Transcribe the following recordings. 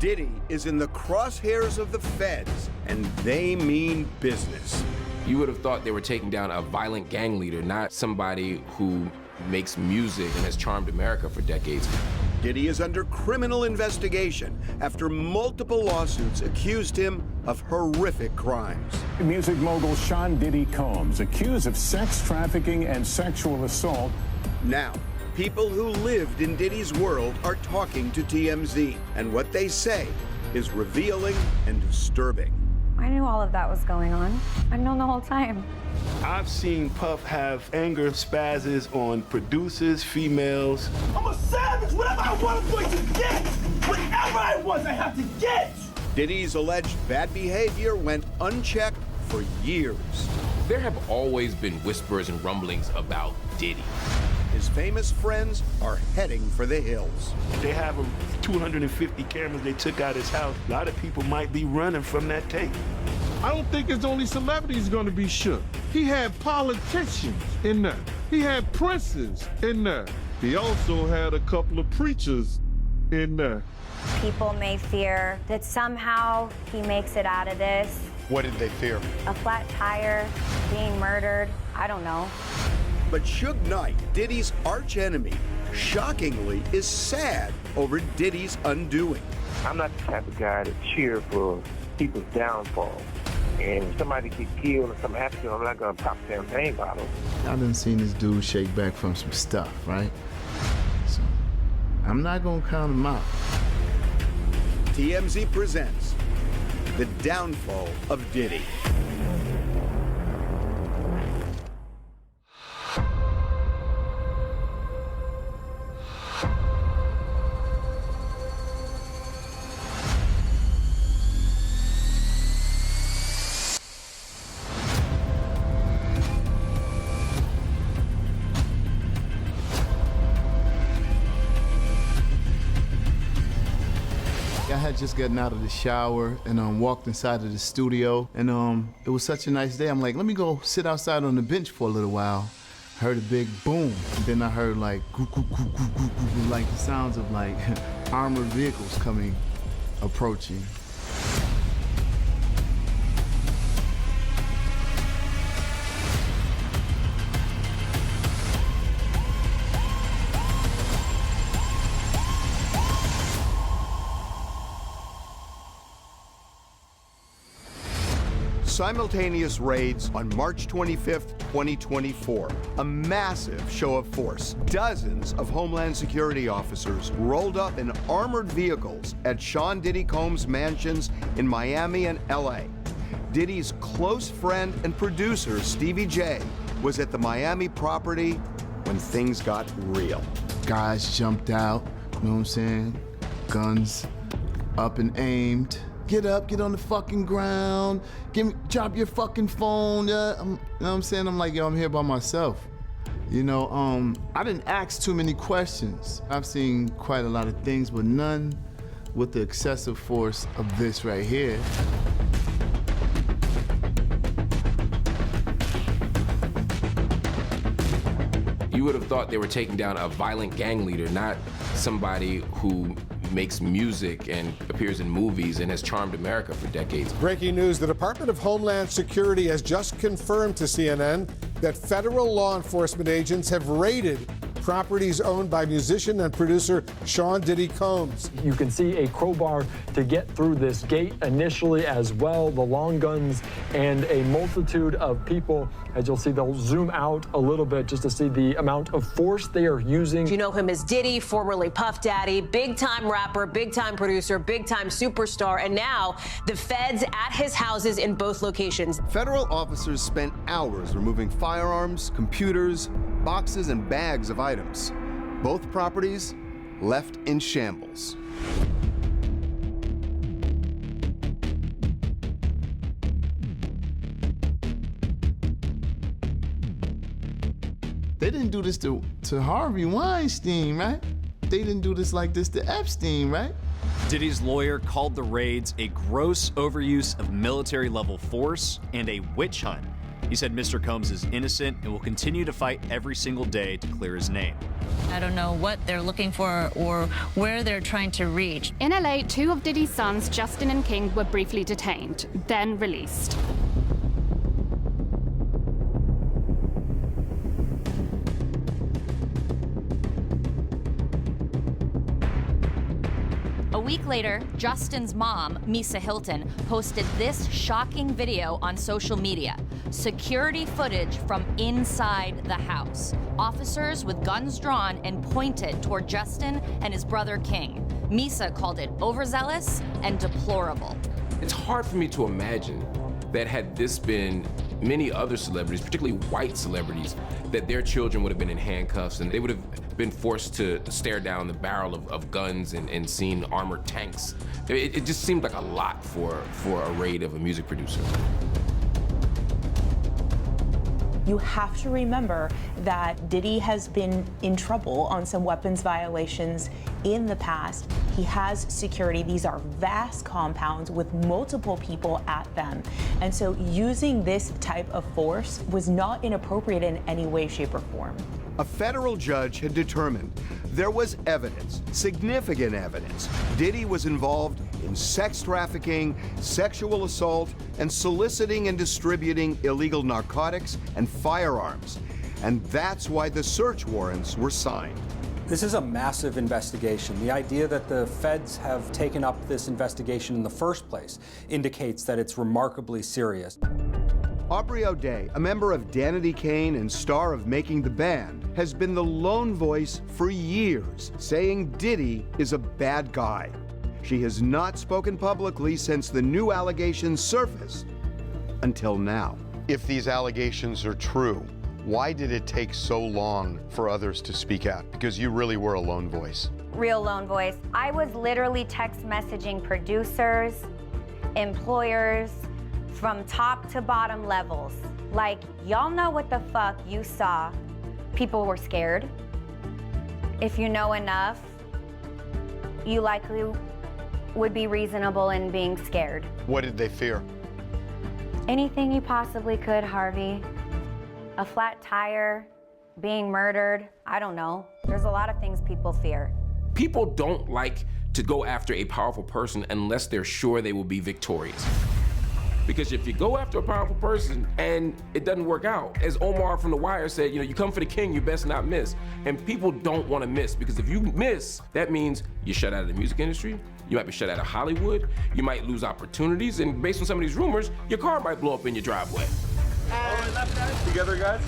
Diddy is in the crosshairs of the feds, and they mean business. You would have thought they were taking down a violent gang leader, not somebody who makes music and has charmed America for decades. Diddy is under criminal investigation after multiple lawsuits accused him of horrific crimes. Music mogul Sean Diddy Combs, accused of sex trafficking and sexual assault. Now, people who lived in Diddy's world are talking to TMZ, and what they say is revealing and disturbing. I knew all of that was going on. I've known the whole time. I've seen Puff have anger spazzes on producers, females. I'm a savage. Whatever I want, I'm going to get. Whatever I want, I have to get. Diddy's alleged bad behavior went unchecked for years. There have always been whispers and rumblings about Diddy. His famous friends are heading for the hills. They have 250 cameras they took out his house. A lot of people might be running from that tape. I don't think it's only celebrities going to be shook. He had politicians in there. He had princes in there. He also had a couple of preachers in there. People may fear that somehow he makes it out of this. What did they fear? A flat tire, being murdered, I don't know. But Suge Knight, Diddy's archenemy, shockingly is sad over Diddy's undoing. I'm not the type of guy to cheer for people's downfall. And if somebody gets killed or something happens to them, I'm not going to pop a champagne bottle. I done seen this dude shake back from some stuff, right? So I'm not going to count him out. TMZ presents the downfall of Diddy. I had just gotten out of the shower and walked inside of the studio, and it was such a nice day. I'm like, let me go sit outside on the bench for a little while. Heard a big boom, and then I heard like goo, goo, goo, goo, goo, goo, like the sounds of like armored vehicles approaching. Simultaneous raids on March 25th, 2024. A massive show of force. Dozens of Homeland Security officers rolled up in armored vehicles at Sean Diddy Combs' mansions in Miami and LA. Diddy's close friend and producer, Stevie J, was at the Miami property when things got real. Guys jumped out, you know what I'm saying? Guns up and aimed. Get up, get on the fucking ground, drop your fucking phone. You know what I'm saying? I'm like, yo, I'm here by myself. You know, I didn't ask too many questions. I've seen quite a lot of things, but none with the excessive force of this right here. You would have thought they were taking down a violent gang leader, not somebody who makes music and appears in movies and has charmed America for decades. Breaking news, the Department of Homeland Security has just confirmed to CNN that federal law enforcement agents have raided properties owned by musician and producer Sean Diddy Combs. You can see a crowbar to get through this gate initially as well, the long guns, and a multitude of people. As you'll see, they'll zoom out a little bit just to see the amount of force they are using. You know him as Diddy, formerly Puff Daddy, big-time rapper, big-time producer, big-time superstar, and now the feds at his houses in both locations. Federal officers spent hours removing firearms, computers, boxes, and bags of items. Both properties left in shambles. They didn't do this to Harvey Weinstein, right? They didn't do this like this to Epstein, right? Diddy's lawyer called the raids a gross overuse of military-level force and a witch hunt. He said Mr. Combs is innocent and will continue to fight every single day to clear his name. I don't know what they're looking for or where they're trying to reach. In LA, 2 of Diddy's sons, Justin and King, were briefly detained, then released. A week later, Justin's mom, Misa Hilton, posted this shocking video on social media. Security footage from inside the house. Officers with guns drawn and pointed toward Justin and his brother King. Misa called it overzealous and deplorable. It's hard for me to imagine that had this been many other celebrities, particularly white celebrities, that their children would have been in handcuffs and they would have been forced to stare down the barrel of guns and seen armored tanks. It just seemed like a lot for a raid of a music producer. You have to remember that Diddy has been in trouble on some weapons violations in the past. He has security. These are vast compounds with multiple people at them. And so using this type of force was not inappropriate in any way, shape, or form. A federal judge had determined there was evidence, significant evidence. Diddy was involved in sex trafficking, sexual assault, and soliciting and distributing illegal narcotics and firearms. And that's why the search warrants were signed. This is a massive investigation. The idea that the feds have taken up this investigation in the first place indicates that it's remarkably serious. Aubrey O'Day, a member of Danity Kane and star of Making the Band, has been the lone voice for years, saying Diddy is a bad guy. She has not spoken publicly since the new allegations surfaced, until now. If these allegations are true, why did it take so long for others to speak out? Because you really were a lone voice. Real lone voice. I was literally text messaging producers, employers, from top to bottom levels. Like, y'all know what the fuck you saw. People were scared. If you know enough, you likely would be reasonable in being scared. What did they fear? Anything you possibly could, Harvey. A flat tire, being murdered, I don't know. There's a lot of things people fear. People don't like to go after a powerful person unless they're sure they will be victorious. Because if you go after a powerful person and it doesn't work out, as Omar from The Wire said, you know, you come for the king, you best not miss. And people don't want to miss, because if you miss, that means you're shut out of the music industry, you might be shut out of Hollywood, you might lose opportunities, and based on some of these rumors, your car might blow up in your driveway. Together, guys?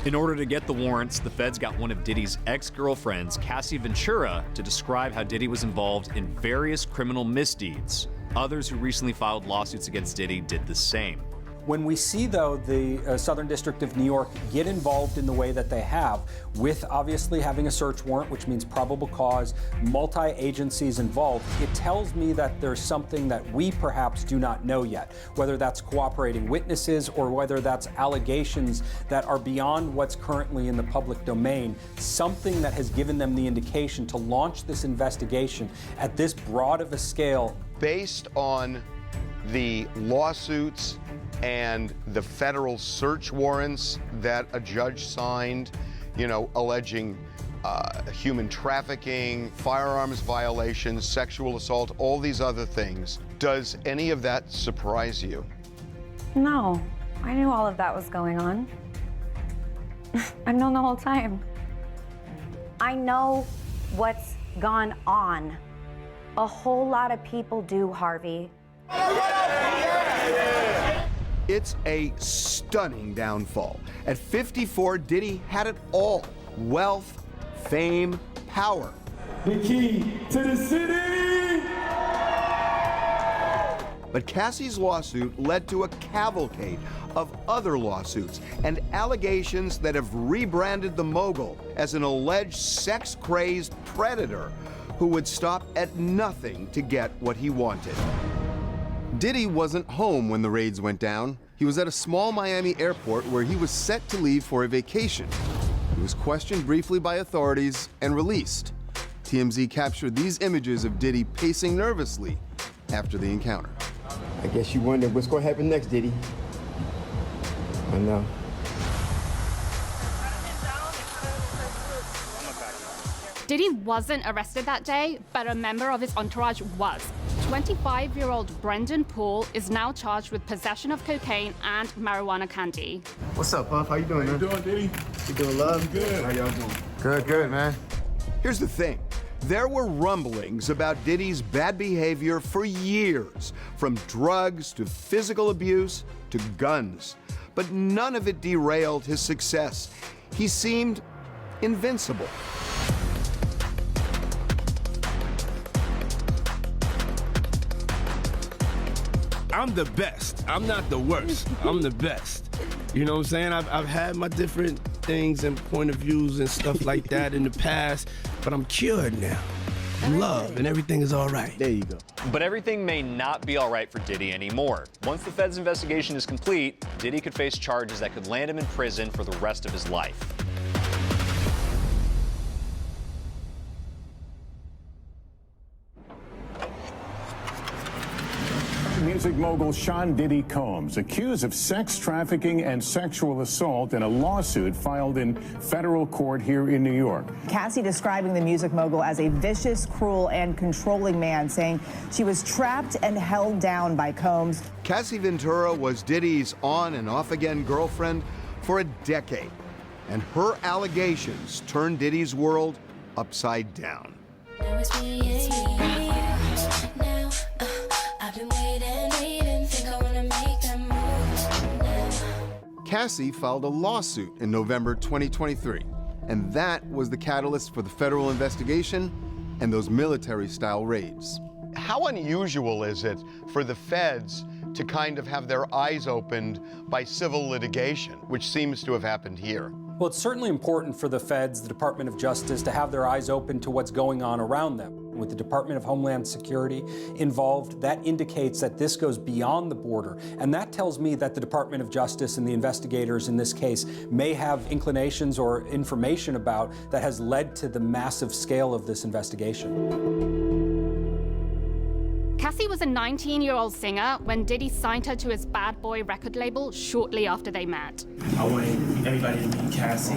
In order to get the warrants, the feds got one of Diddy's ex-girlfriends, Cassie Ventura, to describe how Diddy was involved in various criminal misdeeds. Others who recently filed lawsuits against Diddy did the same. When we see, though, the Southern District of New York get involved in the way that they have, with obviously having a search warrant, which means probable cause, multi-agencies involved, it tells me that there's something that we perhaps do not know yet, whether that's cooperating witnesses or whether that's allegations that are beyond what's currently in the public domain, something that has given them the indication to launch this investigation at this broad of a scale. Based on the lawsuits and the federal search warrants that a judge signed, you know, alleging human trafficking, firearms violations, sexual assault, all these other things, does any of that surprise you? No, I knew all of that was going on. I've known the whole time. I know what's gone on. A whole lot of people do, Harvey. It's a stunning downfall. At 54, Diddy had it all: wealth, fame, power. The key to the city! But Cassie's lawsuit led to a cavalcade of other lawsuits and allegations that have rebranded the mogul as an alleged sex-crazed predator who would stop at nothing to get what he wanted. Diddy wasn't home when the raids went down. He was at a small Miami airport where he was set to leave for a vacation. He was questioned briefly by authorities and released. TMZ captured these images of Diddy pacing nervously after the encounter. I guess you wonder what's going to happen next, Diddy. I know. Diddy wasn't arrested that day, but a member of his entourage was. 25-year-old Brendan Poole is now charged with possession of cocaine and marijuana candy. What's up, Puff? How you doing, man? How you doing, Diddy? You doing, love? Good. How y'all doing? Good, man. Here's the thing. There were rumblings about Diddy's bad behavior for years, from drugs to physical abuse to guns. But none of it derailed his success. He seemed invincible. I'm the best. I'm not the worst. I'm the best. You know what I'm saying? I've had my different things and point of views and stuff like that in the past, but I'm cured now. I'm loved and everything is all right. There you go. But everything may not be all right for Diddy anymore. Once the Fed's investigation is complete, Diddy could face charges that could land him in prison for the rest of his life. Music mogul Sean Diddy Combs accused of sex trafficking and sexual assault in a lawsuit filed in federal court here in New York. Cassie describing the music mogul as a vicious, cruel, and controlling man, saying she was trapped and held down by Combs. Cassie Ventura was Diddy's on and off again girlfriend for a decade, and her allegations turned Diddy's world upside down. Cassie filed a lawsuit in November 2023, and that was the catalyst for the federal investigation and those military-style raids. How unusual is it for the feds to kind of have their eyes opened by civil litigation, which seems to have happened here? Well, it's certainly important for the feds, the Department of Justice, to have their eyes open to what's going on around them. With the Department of Homeland Security involved, that indicates that this goes beyond the border. And that tells me that the Department of Justice and the investigators in this case may have inclinations or information about that has led to the massive scale of this investigation. Cassie was a 19-year-old singer when Diddy signed her to his Bad Boy record label shortly after they met. I wanted everybody to meet Cassie.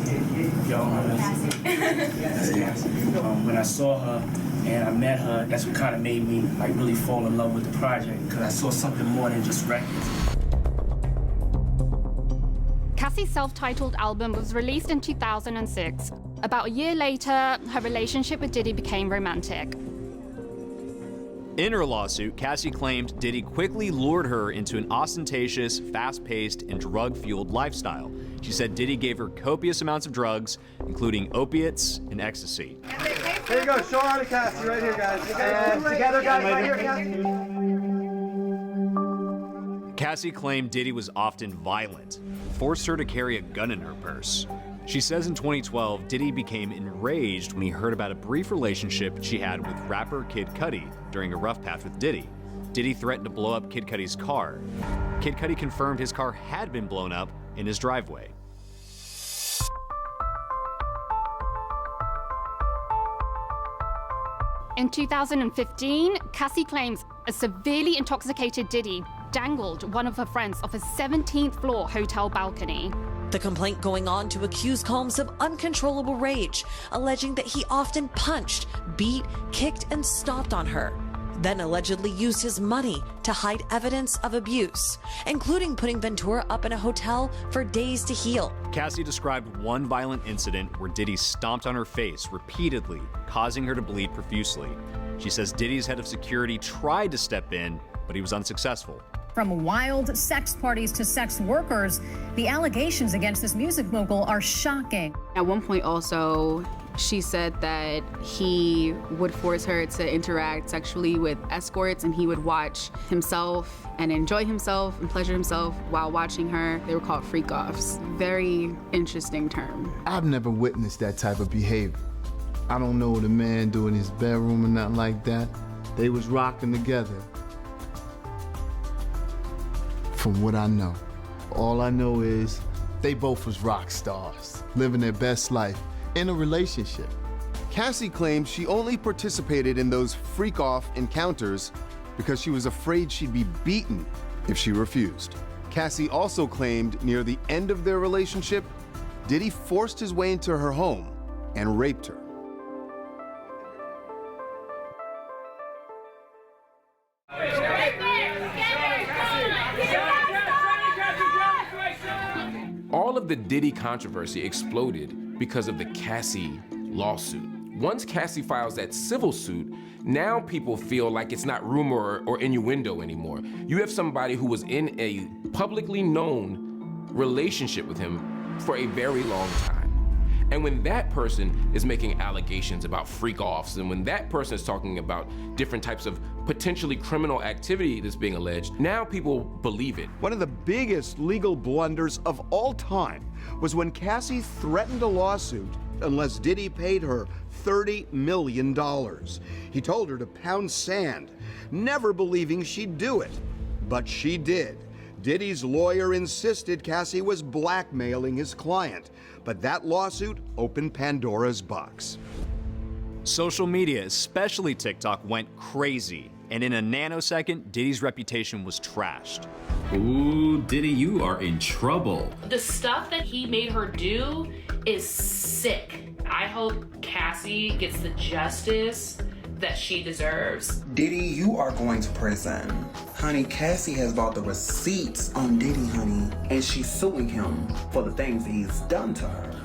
Y'all know Cassie. That's Cassie. When I saw her and I met her, that's what kind of made me like really fall in love with the project, because I saw something more than just records. Cassie's self-titled album was released in 2006. About a year later, her relationship with Diddy became romantic. In her lawsuit, Cassie claimed Diddy quickly lured her into an ostentatious, fast-paced, and drug-fueled lifestyle. She said Diddy gave her copious amounts of drugs, including opiates and ecstasy. Here you go, show her to Cassie right here, guys. And together, guys, right here, Cassie. Cassie claimed Diddy was often violent, forced her to carry a gun in her purse. She says in 2012, Diddy became enraged when he heard about a brief relationship she had with rapper Kid Cudi during a rough patch with Diddy. Diddy threatened to blow up Kid Cudi's car. Kid Cudi confirmed his car had been blown up in his driveway. In 2015, Cassie claims a severely intoxicated Diddy dangled one of her friends off a 17th floor hotel balcony. The complaint going on to accuse Combs of uncontrollable rage, alleging that he often punched, beat, kicked, and stomped on her, then allegedly used his money to hide evidence of abuse, including putting Ventura up in a hotel for days to heal. Cassie described one violent incident where Diddy stomped on her face repeatedly, causing her to bleed profusely. She says Diddy's head of security tried to step in, but he was unsuccessful. From wild sex parties to sex workers, the allegations against this music mogul are shocking. At one point also, she said that he would force her to interact sexually with escorts, and he would watch himself and enjoy himself and pleasure himself while watching her. They were called freak-offs. Very interesting term. I've never witnessed that type of behavior. I don't know what a man do in his bedroom or nothing like that. They was rocking together. From what I know. All I know is they both was rock stars, living their best life in a relationship. Cassie claims she only participated in those freak-off encounters because she was afraid she'd be beaten if she refused. Cassie also claimed near the end of their relationship, Diddy forced his way into her home and raped her. All of the Diddy controversy exploded because of the Cassie lawsuit. Once Cassie files that civil suit, now people feel like it's not rumor or innuendo anymore. You have somebody who was in a publicly known relationship with him for a very long time. And when that person is making allegations about freak-offs, and when that person is talking about different types of potentially criminal activity that's being alleged, now people believe it. One of the biggest legal blunders of all time was when Cassie threatened a lawsuit unless Diddy paid her $30 million. He told her to pound sand, never believing she'd do it. But she did. Diddy's lawyer insisted Cassie was blackmailing his client, but that lawsuit opened Pandora's box. Social media, especially TikTok, went crazy, and in a nanosecond, Diddy's reputation was trashed. Ooh, Diddy, you are in trouble. The stuff that he made her do is sick. I hope Cassie gets the justice that she deserves. Diddy, you are going to prison. Honey, Cassie has bought the receipts on Diddy, honey, and she's suing him for the things he's done to her.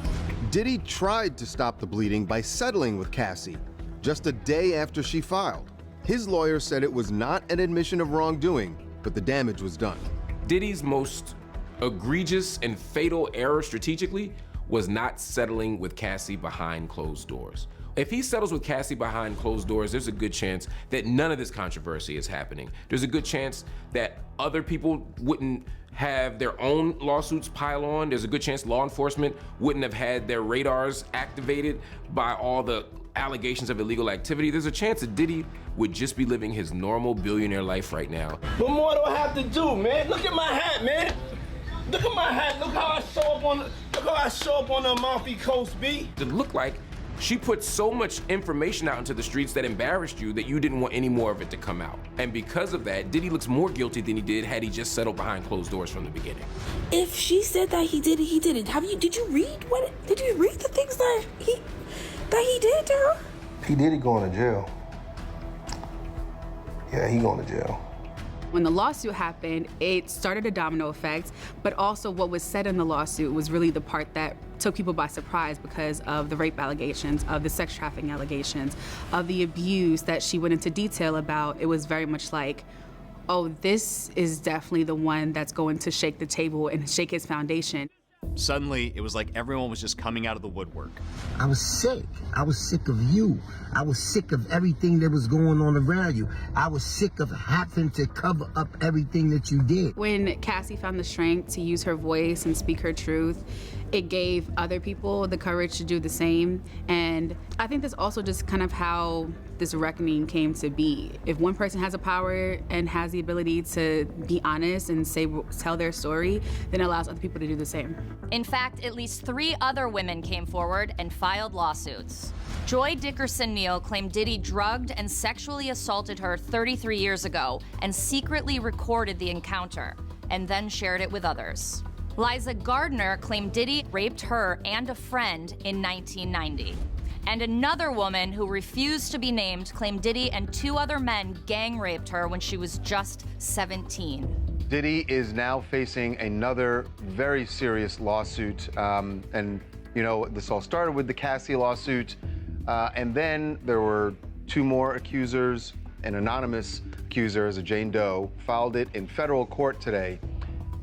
Diddy tried to stop the bleeding by settling with Cassie just a day after she filed. His lawyer said it was not an admission of wrongdoing, but the damage was done. Diddy's most egregious and fatal error strategically was not settling with Cassie behind closed doors. If he settles with Cassie behind closed doors, there's a good chance that none of this controversy is happening. There's a good chance that other people wouldn't have their own lawsuits pile on. There's a good chance law enforcement wouldn't have had their radars activated by all the allegations of illegal activity. There's a chance that Diddy would just be living his normal billionaire life right now. What more do I have to do, man? Look at my hat, man. Look at my hat. Look how I show up on the Amalfi Coast, B. It looked like she put so much information out into the streets that embarrassed you that you didn't want any more of it to come out. And because of that, Diddy looks more guilty than he did had he just settled behind closed doors from the beginning. If she said that he did it, he did it. Did you read the things that he did to her? P. Diddy going to jail. Yeah, he going to jail. When the lawsuit happened, it started a domino effect, but also what was said in the lawsuit was really the part that took people by surprise because of the rape allegations, of the sex trafficking allegations, of the abuse that she went into detail about. It was very much like, oh, this is definitely the one that's going to shake the table and shake his foundation. Suddenly, it was like everyone was just coming out of the woodwork. I was sick. I was sick of you. I was sick of everything that was going on around you. I was sick of having to cover up everything that you did. When Cassie found the strength to use her voice and speak her truth, it gave other people the courage to do the same. And I think that's also just kind of how this reckoning came to be. If one person has a power and has the ability to be honest and tell their story, then it allows other people to do the same. In fact, at least 3 other women came forward and filed lawsuits. Joy Dickerson-Neal claimed Diddy drugged and sexually assaulted her 33 years ago and secretly recorded the encounter, and then shared it with others. Liza Gardner claimed Diddy raped her and a friend in 1990. And another woman who refused to be named claimed Diddy and 2 other men gang raped her when she was just 17. Diddy is now facing another very serious lawsuit. And, you know, this all started with the Cassie lawsuit. And then there were 2 more accusers. An anonymous accuser, as a Jane Doe, filed it in federal court today.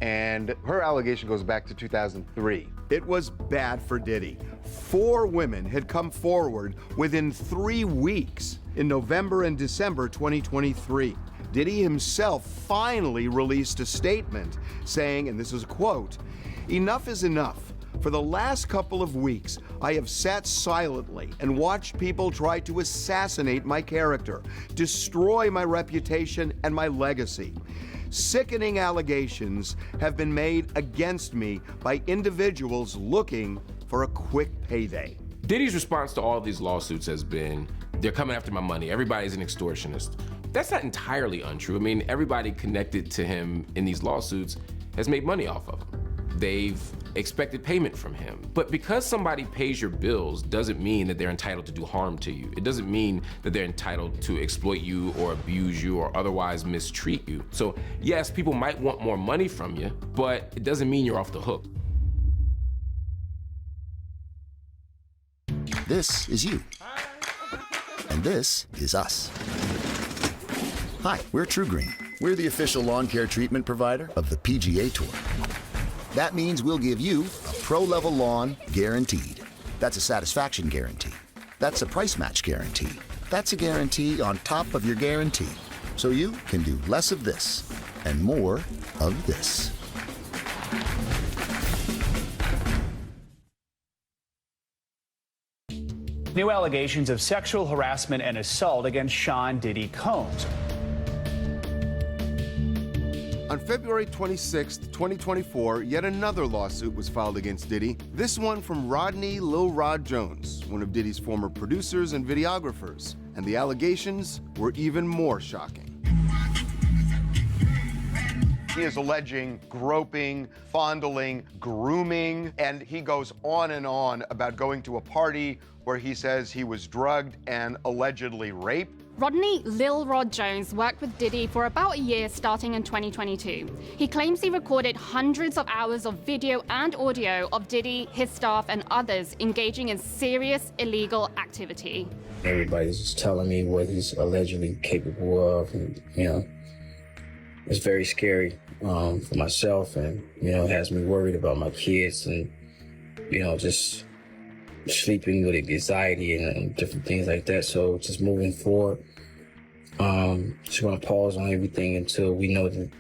And her allegation goes back to 2003. It was bad for Diddy. 4 women had come forward within 3 weeks in November and December 2023. Diddy himself finally released a statement saying, and this is a quote, "Enough is enough. For the last couple of weeks, I have sat silently and watched people try to assassinate my character, destroy my reputation and my legacy. Sickening allegations have been made against me by individuals looking for a quick payday." Diddy's response to all of these lawsuits has been, they're coming after my money. Everybody's an extortionist. That's not entirely untrue. I mean, everybody connected to him in these lawsuits has made money off of him. They've expected payment from him. But because somebody pays your bills doesn't mean that they're entitled to do harm to you. It doesn't mean that they're entitled to exploit you or abuse you or otherwise mistreat you. So yes, people might want more money from you, but it doesn't mean you're off the hook. This is you. And this is us. Hi, we're True Green. We're the official lawn care treatment provider of the PGA Tour. That means we'll give you a pro-level lawn guaranteed. That's a satisfaction guarantee. That's a price match guarantee. That's a guarantee on top of your guarantee. So you can do less of this and more of this. New allegations of sexual harassment and assault against Sean Diddy Combs. On February 26, 2024, yet another lawsuit was filed against Diddy, this one from Rodney Lil Rod Jones, one of Diddy's former producers and videographers. And the allegations were even more shocking. He is alleging groping, fondling, grooming, and he goes on and on about going to a party where he says he was drugged and allegedly raped. Rodney Lil Rod Jones worked with Diddy for about a year starting in 2022. He claims he recorded hundreds of hours of video and audio of Diddy, his staff, and others engaging in serious illegal activity. Everybody's just telling me what he's allegedly capable of, and, you know, it's very scary for myself, and, you know, it has me worried about my kids and, you know, just sleeping with anxiety and different things like that. So just moving forward, just want to pause on everything until we know that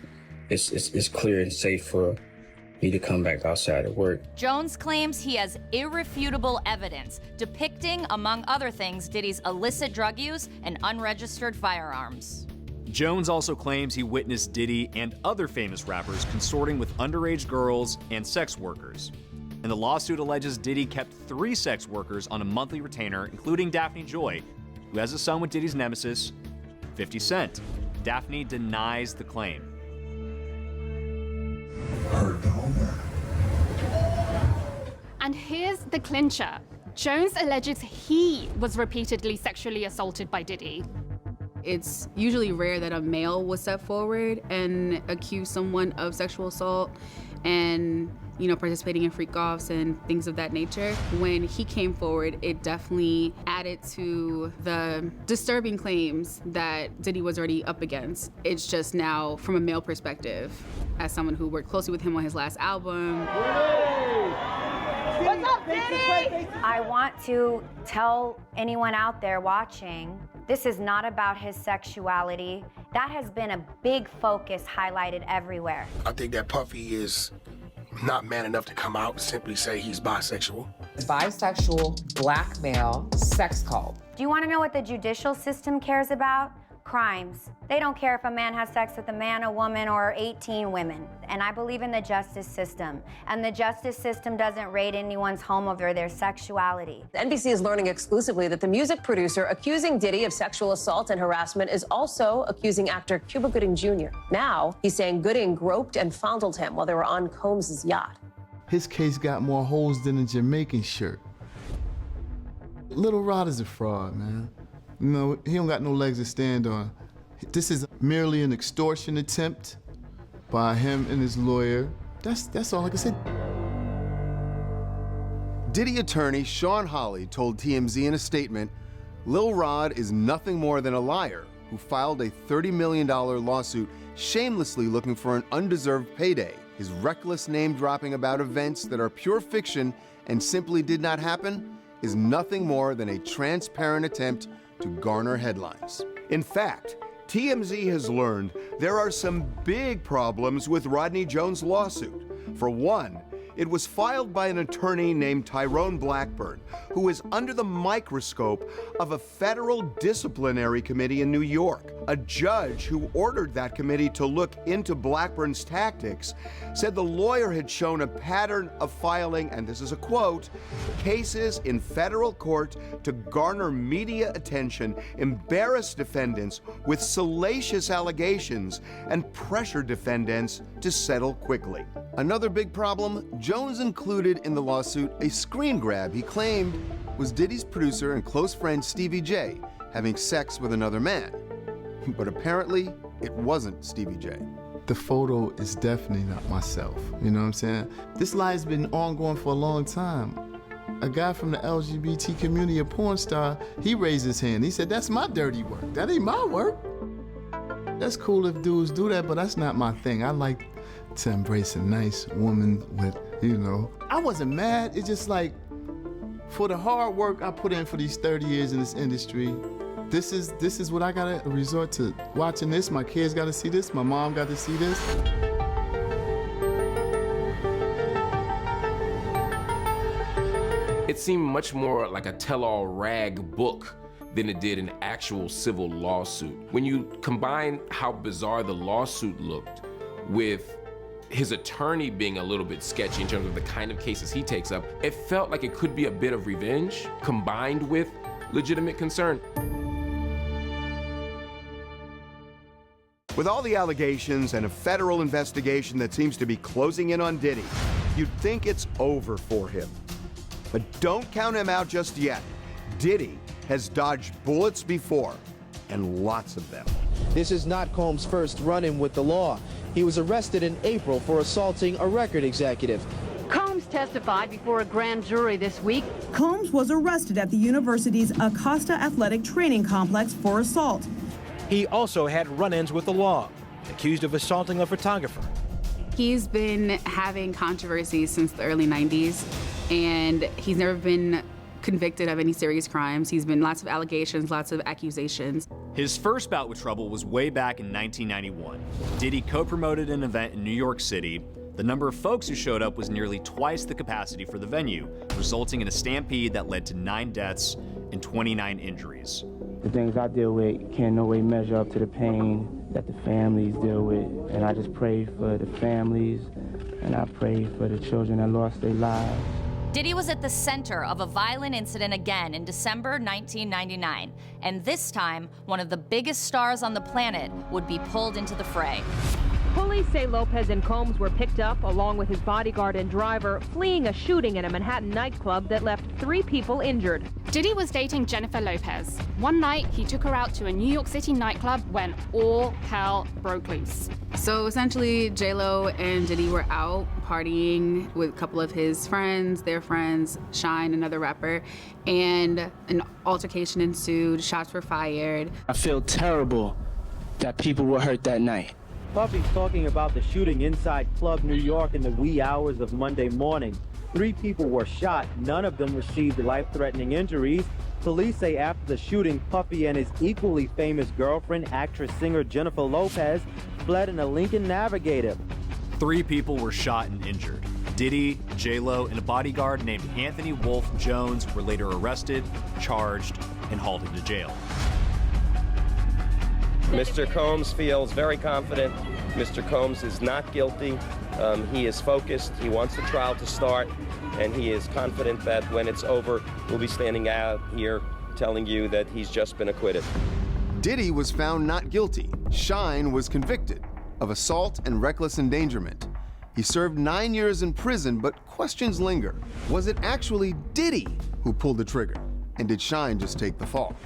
it's clear and safe for me to come back outside of work. Jones claims he has irrefutable evidence depicting, among other things, Diddy's illicit drug use and unregistered firearms. Jones also claims he witnessed Diddy and other famous rappers consorting with underage girls and sex workers. And the lawsuit alleges Diddy kept 3 sex workers on a monthly retainer, including Daphne Joy, who has a son with Diddy's nemesis, 50 Cent. Daphne denies the claim. And here's the clincher. Jones alleges he was repeatedly sexually assaulted by Diddy. It's usually rare that a male will step forward and accuse someone of sexual assault and, you know, participating in freak-offs and things of that nature. When he came forward, it definitely added to the disturbing claims that Diddy was already up against. It's just now from a male perspective, as someone who worked closely with him on his last album. What's up, Diddy? I want to tell anyone out there watching, this is not about his sexuality. That has been a big focus highlighted everywhere. I think that Puffy is not man enough to come out and simply say he's bisexual. Bisexual, black male, sex cult. Do you want to know what the judicial system cares about? Crimes. They don't care if a man has sex with a man, a woman, or 18 women. And I believe in the justice system. And the justice system doesn't rate anyone's home over their sexuality. NBC is learning exclusively that the music producer accusing Diddy of sexual assault and harassment is also accusing actor Cuba Gooding Jr. Now, he's saying Gooding groped and fondled him while they were on Combs' yacht. His case got more holes than a Jamaican shirt. Lil Rod is a fraud, man. You know, he don't got no legs to stand on. This is merely an extortion attempt by him and his lawyer. That's all I can say. Diddy attorney Sean Hawley told TMZ in a statement, Lil Rod is nothing more than a liar who filed a $30 million lawsuit shamelessly looking for an undeserved payday. His reckless name-dropping about events that are pure fiction and simply did not happen is nothing more than a transparent attempt to garner headlines. In fact, TMZ has learned there are some big problems with Rodney Jones' lawsuit. For one, It was filed by an attorney named Tyrone Blackburn, who is under the microscope of a federal disciplinary committee in New York. A judge who ordered that committee to look into Blackburn's tactics said the lawyer had shown a pattern of filing, and this is a quote, cases in federal court to garner media attention, embarrass defendants with salacious allegations, and pressure defendants to settle quickly. Another big problem, Jones included in the lawsuit a screen grab he claimed was Diddy's producer and close friend Stevie J having sex with another man. But apparently, it wasn't Stevie J. The photo is definitely not myself. You know what I'm saying? This lie has been ongoing for a long time. A guy from the LGBT community, a porn star, he raised his hand. He said, that's my dirty work. That ain't my work. That's cool if dudes do that, but that's not my thing. I like to embrace a nice woman with, you know. I wasn't mad. It's just like, for the hard work I put in for these 30 years in this industry, this is what I gotta resort to. Watching this, my kids gotta see this, my mom got to see this. It seemed much more like a tell-all rag book than it did an actual civil lawsuit. When you combine how bizarre the lawsuit looked with his attorney being a little bit sketchy in terms of the kind of cases he takes up, it felt like it could be a bit of revenge combined with legitimate concern. With all the allegations and a federal investigation that seems to be closing in on Diddy, you'd think it's over for him. But don't count him out just yet. Diddy has dodged bullets before, and lots of them. This is not Combs' first run-in with the law. He was arrested in April for assaulting a record executive. Combs testified before a grand jury this week. Combs was arrested at the university's Acosta Athletic Training Complex for assault. He also had run-ins with the law, accused of assaulting a photographer. He's been having controversies since the early 90s, and he's never been convicted of any serious crimes. He's been lots of allegations, lots of accusations. His first bout with trouble was way back in 1991. Diddy co-promoted an event in New York City. The number of folks who showed up was nearly twice the capacity for the venue, resulting in a stampede that led to 9 deaths and 29 injuries. The things I deal with can no way measure up to the pain that the families deal with. And I just pray for the families, and I pray for the children that lost their lives. Diddy was at the center of a violent incident again in December 1999, and this time, one of the biggest stars on the planet would be pulled into the fray. Police say Lopez and Combs were picked up along with his bodyguard and driver, fleeing a shooting in a Manhattan nightclub that left 3 people injured. Diddy was dating Jennifer Lopez. One night, he took her out to a New York City nightclub when all hell broke loose. So essentially, J-Lo and Diddy were out partying with a couple of his friends, their friends, Shine, another rapper, and an altercation ensued, shots were fired. I feel terrible that people were hurt that night. Puffy's talking about the shooting inside Club New York in the wee hours of Monday morning. 3 people were shot. None of them received life-threatening injuries. Police say after the shooting, Puffy and his equally famous girlfriend, actress-singer Jennifer Lopez, fled in a Lincoln Navigator. 3 people were shot and injured. Diddy, J-Lo, and a bodyguard named Anthony Wolf Jones were later arrested, charged, and hauled into jail. Mr. Combs feels very confident. Mr. Combs is not guilty. He is focused. He wants the trial to start, and he is confident that when it's over, we'll be standing out here telling you that he's just been acquitted. Diddy was found not guilty. Shine was convicted of assault and reckless endangerment. He served 9 years in prison, but questions linger. Was it actually Diddy who pulled the trigger? And did Shine just take the fall?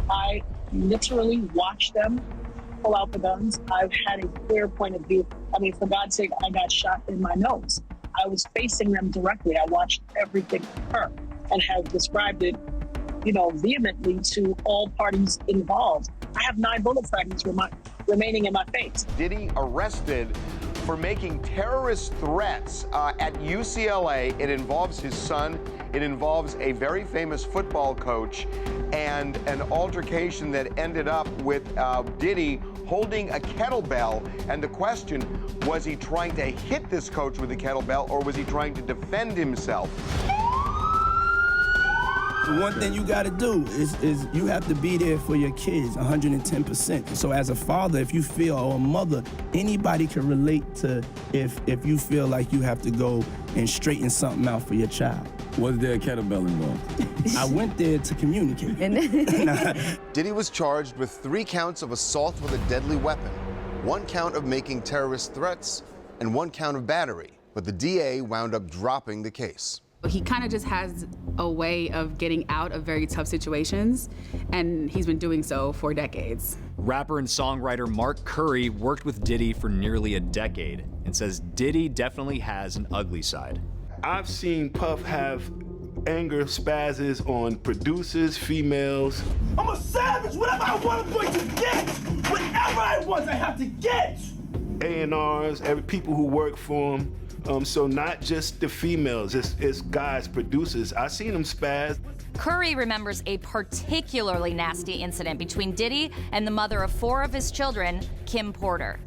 I literally watched them pull out the guns. I've had a clear point of view. I mean, for God's sake, I got shot in my nose. I was facing them directly. I watched everything occur and have described it, vehemently to all parties involved. I have 9 bullet fragments remaining in my face. Diddy arrested for making terrorist threats at UCLA. It involves his son. It involves a very famous football coach and an altercation that ended up with Diddy holding a kettlebell. And the question, was he trying to hit this coach with a kettlebell or was he trying to defend himself? The one thing you gotta do is you have to be there for your kids 110%. So as a father, if you feel, or a mother, anybody can relate to if you feel like you have to go and straighten something out for your child. Was there a kettlebell involved? I went there to communicate. Diddy was charged with 3 counts of assault with a deadly weapon, 1 count of making terrorist threats, and 1 count of battery. But the DA wound up dropping the case. He kind of just has a way of getting out of very tough situations, and he's been doing so for decades. Rapper and songwriter Mark Curry worked with Diddy for nearly a decade and says Diddy definitely has an ugly side. I've seen Puff have anger spazzes on producers, females. I'm a savage. Whatever I want, I'm going to get. Whatever I want, I have to get. A&Rs, people who work for him. So not just the females, it's guys, producers. I seen them spaz. Curry remembers a particularly nasty incident between Diddy and the mother of 4 of his children, Kim Porter.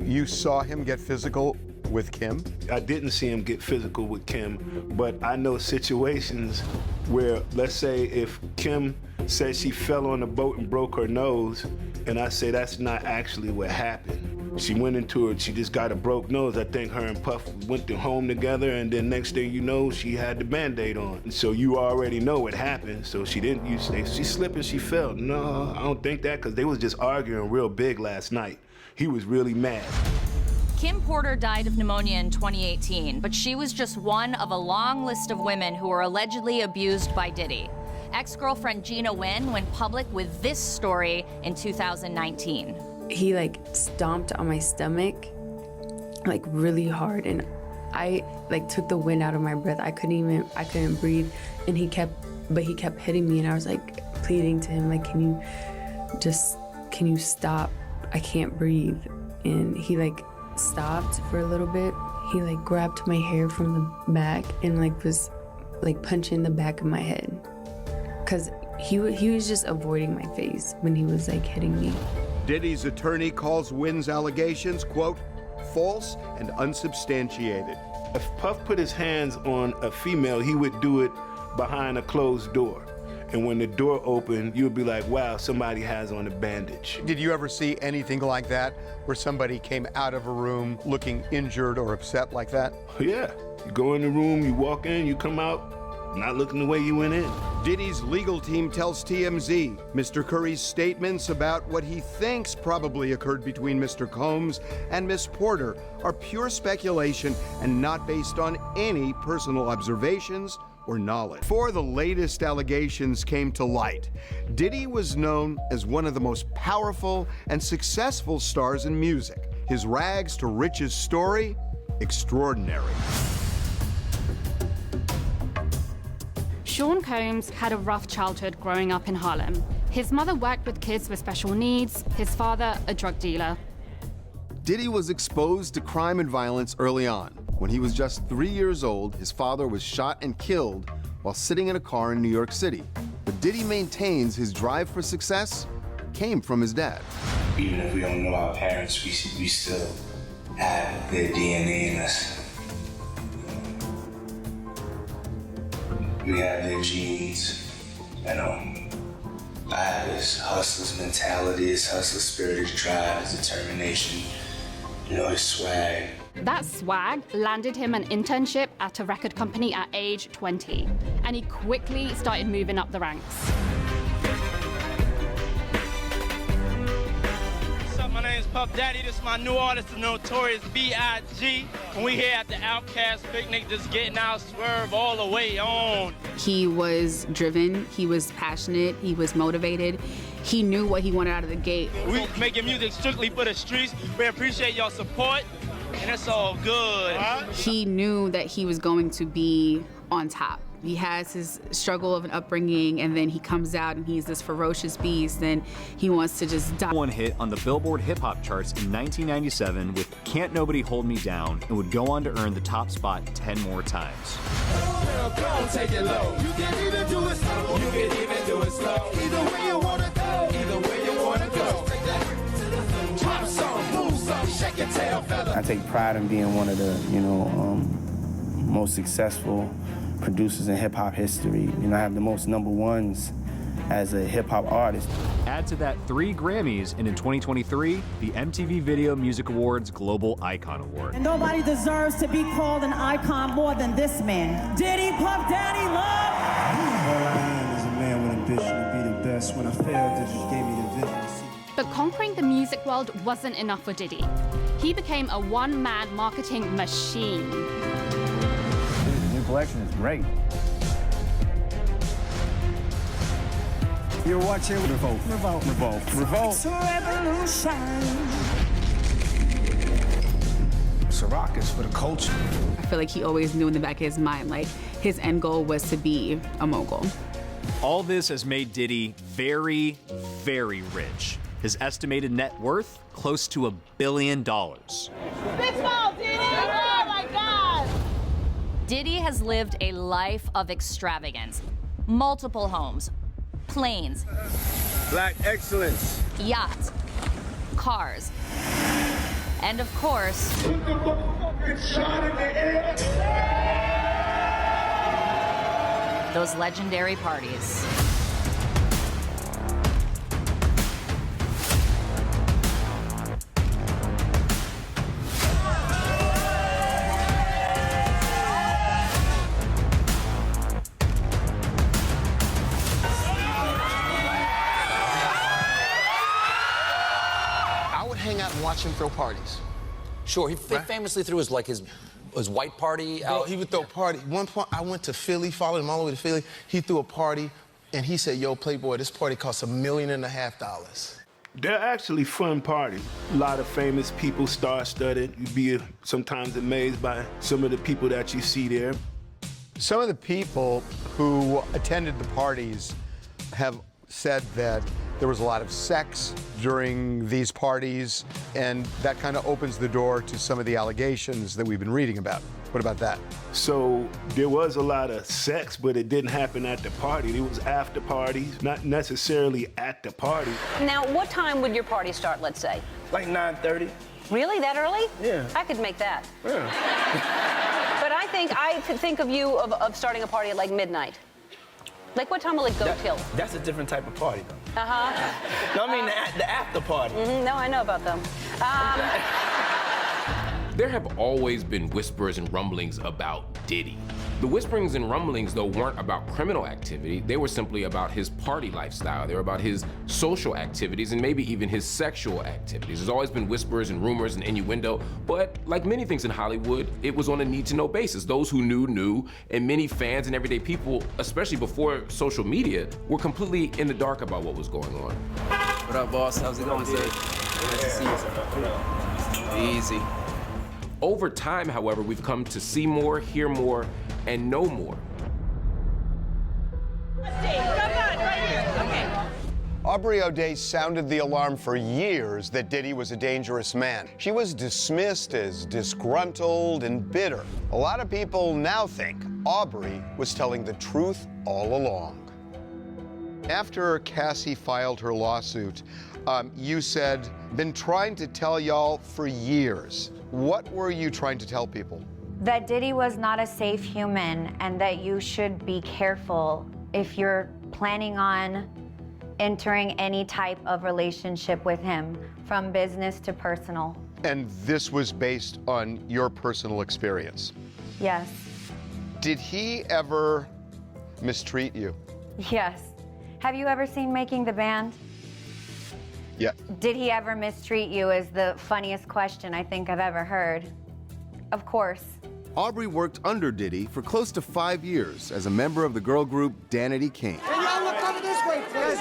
You saw him get physical with Kim? I didn't see him get physical with Kim, but I know situations where, let's say if Kim said she fell on a boat and broke her nose, and I say that's not actually what happened. She went into it, she just got a broke nose. I think her and Puff went to home together, and then next thing you know, she had the Band-Aid on. So you already know what happened. So she didn't, you say, she slipped and she fell. No, I don't think that, because they was just arguing real big last night. He was really mad. Kim Porter died of pneumonia in 2018, but she was just one of a long list of women who were allegedly abused by Diddy. Ex-girlfriend Gina Wynn went public with this story in 2019. He stomped on my stomach really hard, and I took the wind out of my breath. I couldn't breathe, and he kept hitting me, and I was pleading to him, can you stop? I can't breathe. And he stopped for a little bit. He grabbed my hair from the back and was punching the back of my head, because he was just avoiding my face when he was hitting me. Diddy's attorney calls Wynn's allegations, quote, false and unsubstantiated. If Puff put his hands on a female, he would do it behind a closed door. And when the door opened, you would be like, wow, somebody has on a bandage. Did you ever see anything like that, where somebody came out of a room looking injured or upset like that? Yeah, you go in the room, you walk in, you come out, not looking the way you went in. Diddy's legal team tells TMZ Mr. Curry's statements about what he thinks probably occurred between Mr. Combs and Miss Porter are pure speculation and not based on any personal observations or knowledge. Before the latest allegations came to light, Diddy was known as one of the most powerful and successful stars in music. His rags to riches story, extraordinary. Sean Combs had a rough childhood growing up in Harlem. His mother worked with kids with special needs, his father a drug dealer. Diddy was exposed to crime and violence early on. When he was just 3 years old, his father was shot and killed while sitting in a car in New York City. But Diddy maintains his drive for success came from his dad. Even if we don't know our parents, we still have their DNA in us. We have their genes, and I have this hustler's mentality, this hustler spirit, this drive, this determination, his swag. That swag landed him an internship at a record company at age 20, and he quickly started moving up the ranks. What's up, my name is Puff Daddy. This is my new artist, the Notorious B.I.G. And we here at the Outcast picnic, just getting our swerve all the way on. He was driven, he was passionate, he was motivated. He knew what he wanted out of the gate. We making music strictly for the streets. We appreciate your support, and it's all good. He knew that he was going to be on top. He has his struggle of an upbringing, and then he comes out and he's this ferocious beast, and he wants to just die. One hit on the Billboard hip hop charts in 1997 with Can't Nobody Hold Me Down, and would go on to earn the top spot 10 more times. Take it low. You can even do it slow. You can even do it slow. Either way you wanna go. Either way you wanna go. Take that to the drop some, move some, shake your tail feather. I take pride in being one of the, most successful producers in hip hop history. I have the most #1s as a hip hop artist. Add to that 3 Grammys, and in 2023, the MTV Video Music Awards Global Icon Award. And nobody deserves to be called an icon more than this man. Diddy, Puff Daddy, love. All I am is a man with ambition to be the best. When I failed, it just gave me the vision. But conquering the music world wasn't enough for Diddy. He became a one-man marketing machine. The new collection is great. You're watching Revolt. Revolt. Revolt. Revolt. It's a revolution. Ciroc is for the culture. I feel like he always knew in the back of his mind, like, his end goal was to be a mogul. All this has made Diddy very, very rich. His estimated net worth, close to $1 billion. Big small, Diddy! Oh my God! Diddy has lived a life of extravagance. Multiple homes, planes, Black excellence, yachts, cars, and of course, those legendary parties. Hang out and watch him throw parties. Sure, he famously threw his white party out. Bro, he would throw a party. One point, I went to Philly, followed him all the way to Philly. He threw a party, and he said, "Yo, Playboy, this party costs $1.5 million." They're actually fun parties. A lot of famous people, star-studded. You'd be sometimes amazed by some of the people that you see there. Some of the people who attended the parties have said that there was a lot of sex during these parties, and that kind of opens the door to some of the allegations that we've been reading about. What about that? So there was a lot of sex, but it didn't happen at the party. It was after parties, not necessarily at the party. Now, what time would your party start, let's say? Like 9:30. Really, that early? Yeah. I could make that. Yeah. But I think of you of starting a party at like midnight. Like, what time will it go till? That's a different type of party, though. Uh-huh. No, I mean the after party. No, I know about them. There have always been whispers and rumblings about Diddy. The whisperings and rumblings, though, weren't about criminal activity. They were simply about his party lifestyle. They were about his social activities and maybe even his sexual activities. There's always been whispers and rumors and innuendo, but like many things in Hollywood, it was on a need-to-know basis. Those who knew, knew, and many fans and everyday people, especially before social media, were completely in the dark about what was going on. What up, boss? How's it going, sir? Nice to see you, sir. Easy. Over time, however, we've come to see more, hear more, and know more. Aubrey O'Day sounded the alarm for years that Diddy was a dangerous man. She was dismissed as disgruntled and bitter. A lot of people now think Aubrey was telling the truth all along. After Cassie filed her lawsuit, you said, been trying to tell y'all for years. What were you trying to tell people? That Diddy was not a safe human and that you should be careful if you're planning on entering any type of relationship with him, from business to personal. And this was based on your personal experience? Yes. Did he ever mistreat you? Yes. Have you ever seen Making the Band? Yeah. Did he ever mistreat you is the funniest question I think I've ever heard. Of course. Aubrey worked under Diddy for close to 5 years as a member of the girl group Danity Kane. Hey, y'all look over this way, please.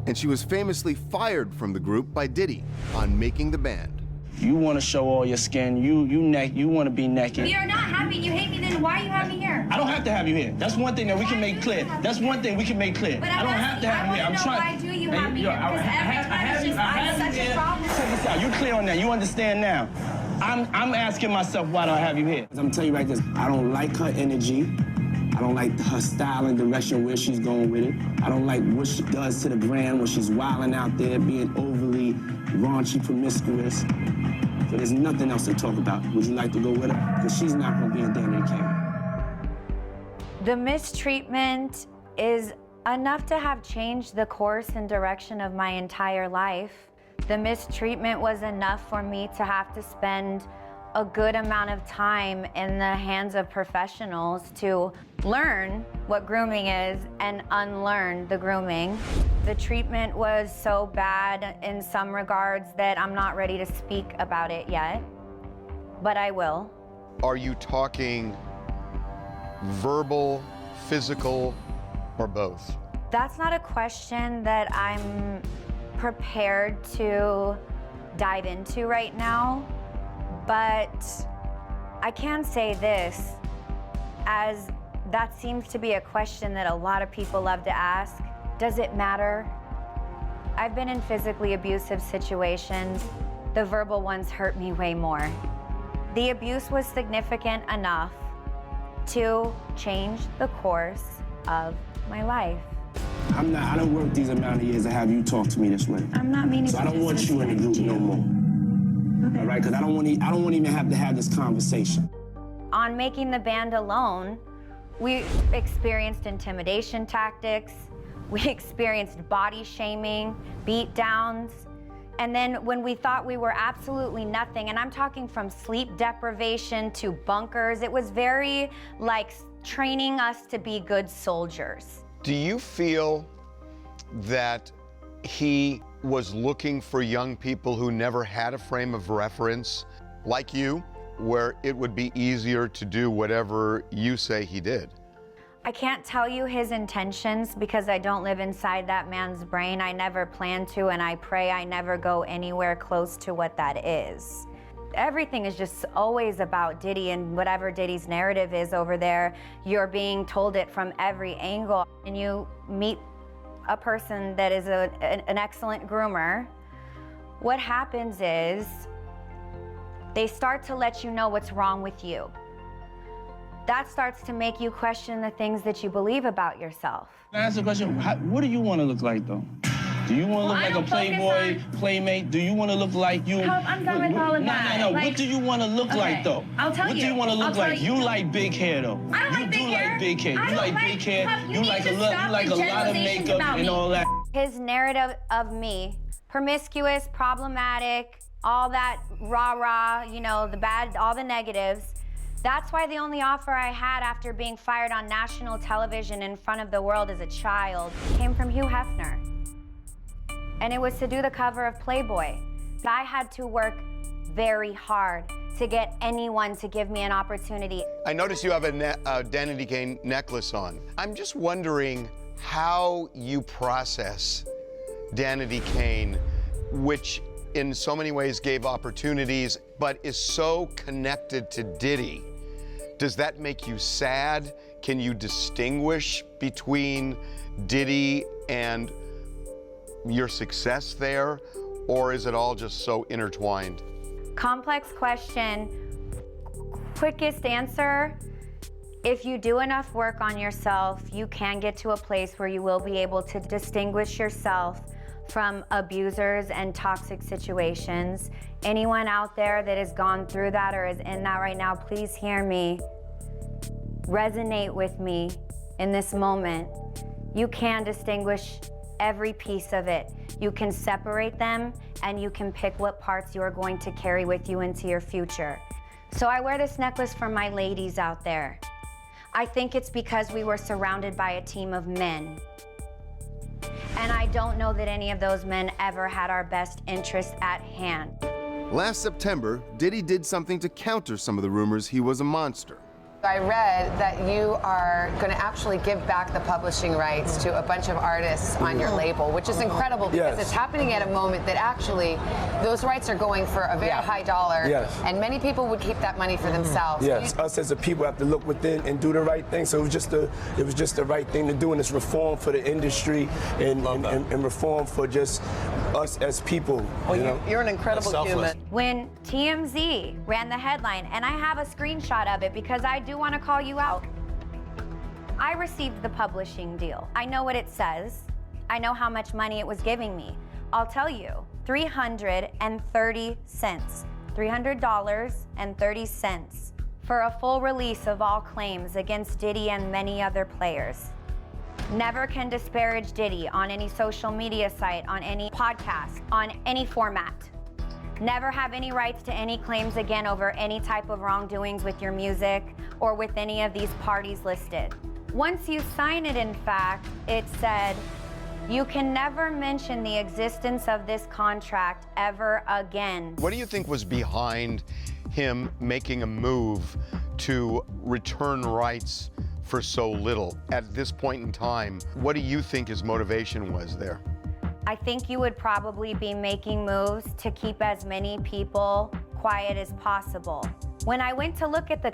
And she was famously fired from the group by Diddy on Making the Band. You want to show all your skin. You want to be naked. You're not happy. You hate me. Then why you have me here? I don't have to have you here. That's one thing that we can make clear. That's one thing we can make clear. But I don't have to have you here. I'm trying. Why do you have me here? Because every time it's just such a problem. Check this out. You clear on that. You understand now. I'm asking myself why do I have you here? I'm telling you right this. I don't like her energy. I don't like her style and direction where she's going with it. I don't like what she does to the brand when she's wilding out there, being overly raunchy, promiscuous. So there's nothing else to talk about. Would you like to go with her? Because she's not going to be in Danny Kane. The mistreatment is enough to have changed the course and direction of my entire life. The mistreatment was enough for me to have to spend a good amount of time in the hands of professionals to learn what grooming is and unlearn the grooming. The treatment was so bad in some regards that I'm not ready to speak about it yet, but I will. Are you talking verbal, physical, or both? That's not a question that I'm prepared to dive into right now. But I can say this, as that seems to be a question that a lot of people love to ask. Does it matter? I've been in physically abusive situations. The verbal ones hurt me way more. The abuse was significant enough to change the course of my life. I don't work these amount of years to have you talk to me this way. I'm not meaning to. So I don't want you in the group no more. Okay. All right, because I don't want to even have to have this conversation. On making the band alone, we experienced intimidation tactics, we experienced body shaming, beat downs, and then when we thought we were absolutely nothing, and I'm talking from sleep deprivation to bunkers, it was very like training us to be good soldiers. Do you feel that he was looking for young people who never had a frame of reference, like you, where it would be easier to do whatever you say he did? I can't tell you his intentions because I don't live inside that man's brain. I never plan to, and I pray I never go anywhere close to what that is. Everything is just always about Diddy, and whatever Diddy's narrative is over there, you're being told it from every angle. And you meet a person that is an excellent groomer. What happens is they start to let you know what's wrong with you. That starts to make you question the things that you believe about yourself. Can I ask a question? What do you want to look like, though? Do you want to look like a playboy, playmate? Do you want to look like you? I'm done with all of that. No. Like, what do you want to look like, though? I'll tell you. What do you want to look like? You like big hair, though. I don't like big hair. You do like big hair. You like big hair. You like a lot of makeup and all that. His narrative of me, promiscuous, problematic, all that rah-rah, you know, the bad, all the negatives. That's why the only offer I had after being fired on national television in front of the world as a child came from Hugh Hefner. And it was to do the cover of Playboy. I had to work very hard to get anyone to give me an opportunity. I notice you have a Danny Kane necklace on. I'm just wondering how you process Danny Kane, which in so many ways gave opportunities, but is so connected to Diddy. Does that make you sad? Can you distinguish between Diddy and your success there, or is it all just so intertwined? Complex question. Quickest answer, if you do enough work on yourself, you can get to a place where you will be able to distinguish yourself from abusers and toxic situations. Anyone out there that has gone through that or is in that right now, please hear me. Resonate with me in this moment. You can distinguish every piece of it. You can separate them and you can pick what parts you are going to carry with you into your future. So I wear this necklace for my ladies out there. I think it's because we were surrounded by a team of men. And I don't know that any of those men ever had our best interests at hand. Last September, Diddy did something to counter some of the rumors he was a monster. I read that you are going to actually give back the publishing rights to a bunch of artists on your label, which is incredible because it's happening at a moment that actually those rights are going for a very high dollar, and many people would keep that money for themselves. Yes, us as a people have to look within and do the right thing. So it was just the right thing to do, and it's reform for the industry and reform for just us as people. Well, you're an incredible human. When TMZ ran the headline, and I have a screenshot of it because I do want to call you out. I received the publishing deal. I know what it says. I know how much money it was giving me. I'll tell you, $330. $300.30 for a full release of all claims against Diddy and many other players. Never can disparage Diddy on any social media site, on any podcast, on any format. Never have any rights to any claims again over any type of wrongdoings with your music or with any of these parties listed. Once you sign it, in fact, it said, you can never mention the existence of this contract ever again. What do you think was behind him making a move to return rights for so little at this point in time? What do you think his motivation was there? I think you would probably be making moves to keep as many people quiet as possible. When I went to look at the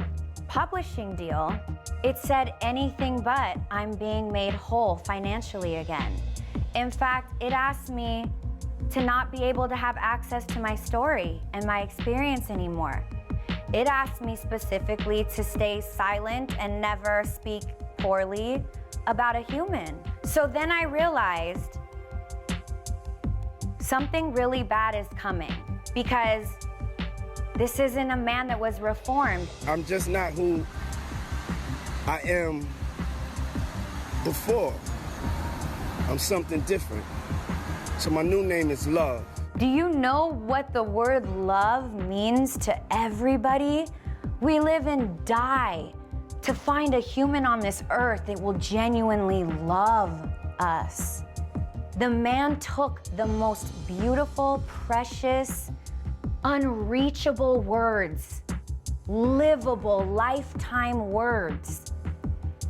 publishing deal, it said anything but I'm being made whole financially again. In fact, it asked me to not be able to have access to my story and my experience anymore. It asked me specifically to stay silent and never speak poorly about a human. So then I realized something really bad is coming because this isn't a man that was reformed. I'm just not who I am before. I'm something different. So my new name is Love. Do you know what the word love means to everybody? We live and die to find a human on this earth that will genuinely love us. The man took the most beautiful, precious, unreachable words, livable, lifetime words,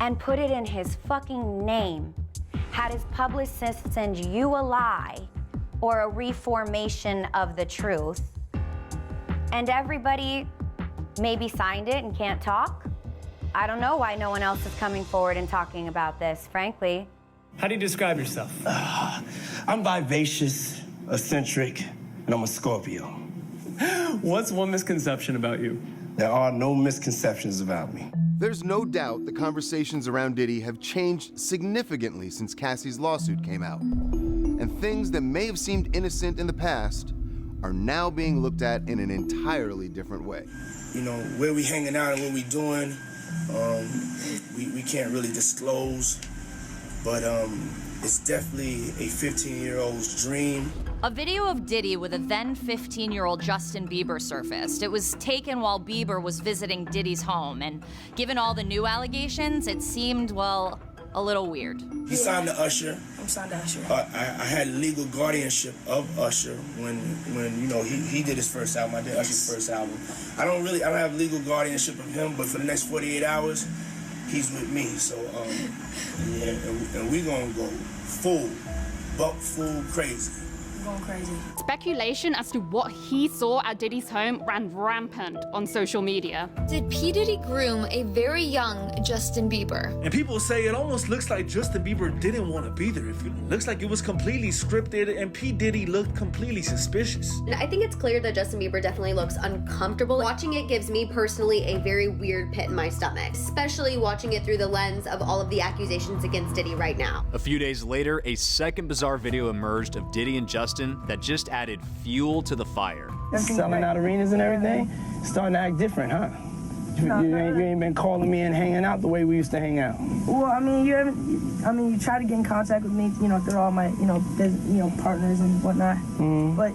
and put it in his fucking name. Had his publicist send you a lie or a reformation of the truth, and everybody maybe signed it and can't talk? I don't know why no one else is coming forward and talking about this, frankly. How do you describe yourself? I'm vivacious, eccentric, and I'm a Scorpio. What's one misconception about you? There are no misconceptions about me. There's no doubt the conversations around Diddy have changed significantly since Cassie's lawsuit came out. And things that may have seemed innocent in the past are now being looked at in an entirely different way. You know, where we hanging out and what we doing, we can't really disclose, but it's definitely a 15-year-old's dream. A video of Diddy with a then 15-year-old Justin Bieber surfaced. It was taken while Bieber was visiting Diddy's home, and given all the new allegations, it seemed, well, a little weird. He signed to Usher. I'm signed to Usher. I had legal guardianship of Usher when you know he did his first album. I did Usher's first album. I don't have legal guardianship of him, but for the next 48 hours, he's with me. So and we gonna go full crazy. Going crazy. Speculation as to what he saw at Diddy's home ran rampant on social media. Did P. Diddy groom a very young Justin Bieber? And people say it almost looks like Justin Bieber didn't want to be there. It looks like it was completely scripted, and P. Diddy looked completely suspicious. I think it's clear that Justin Bieber definitely looks uncomfortable. Watching it gives me personally a very weird pit in my stomach, especially watching it through the lens of all of the accusations against Diddy right now. A few days later, a second bizarre video emerged of Diddy and Justin that just added fuel to the fire. Selling out arenas and everything, starting to act different, huh? You ain't been calling me and hanging out the way we used to hang out. Well, I mean, you try to get in contact with me, through all my, partners and whatnot. Mm-hmm. But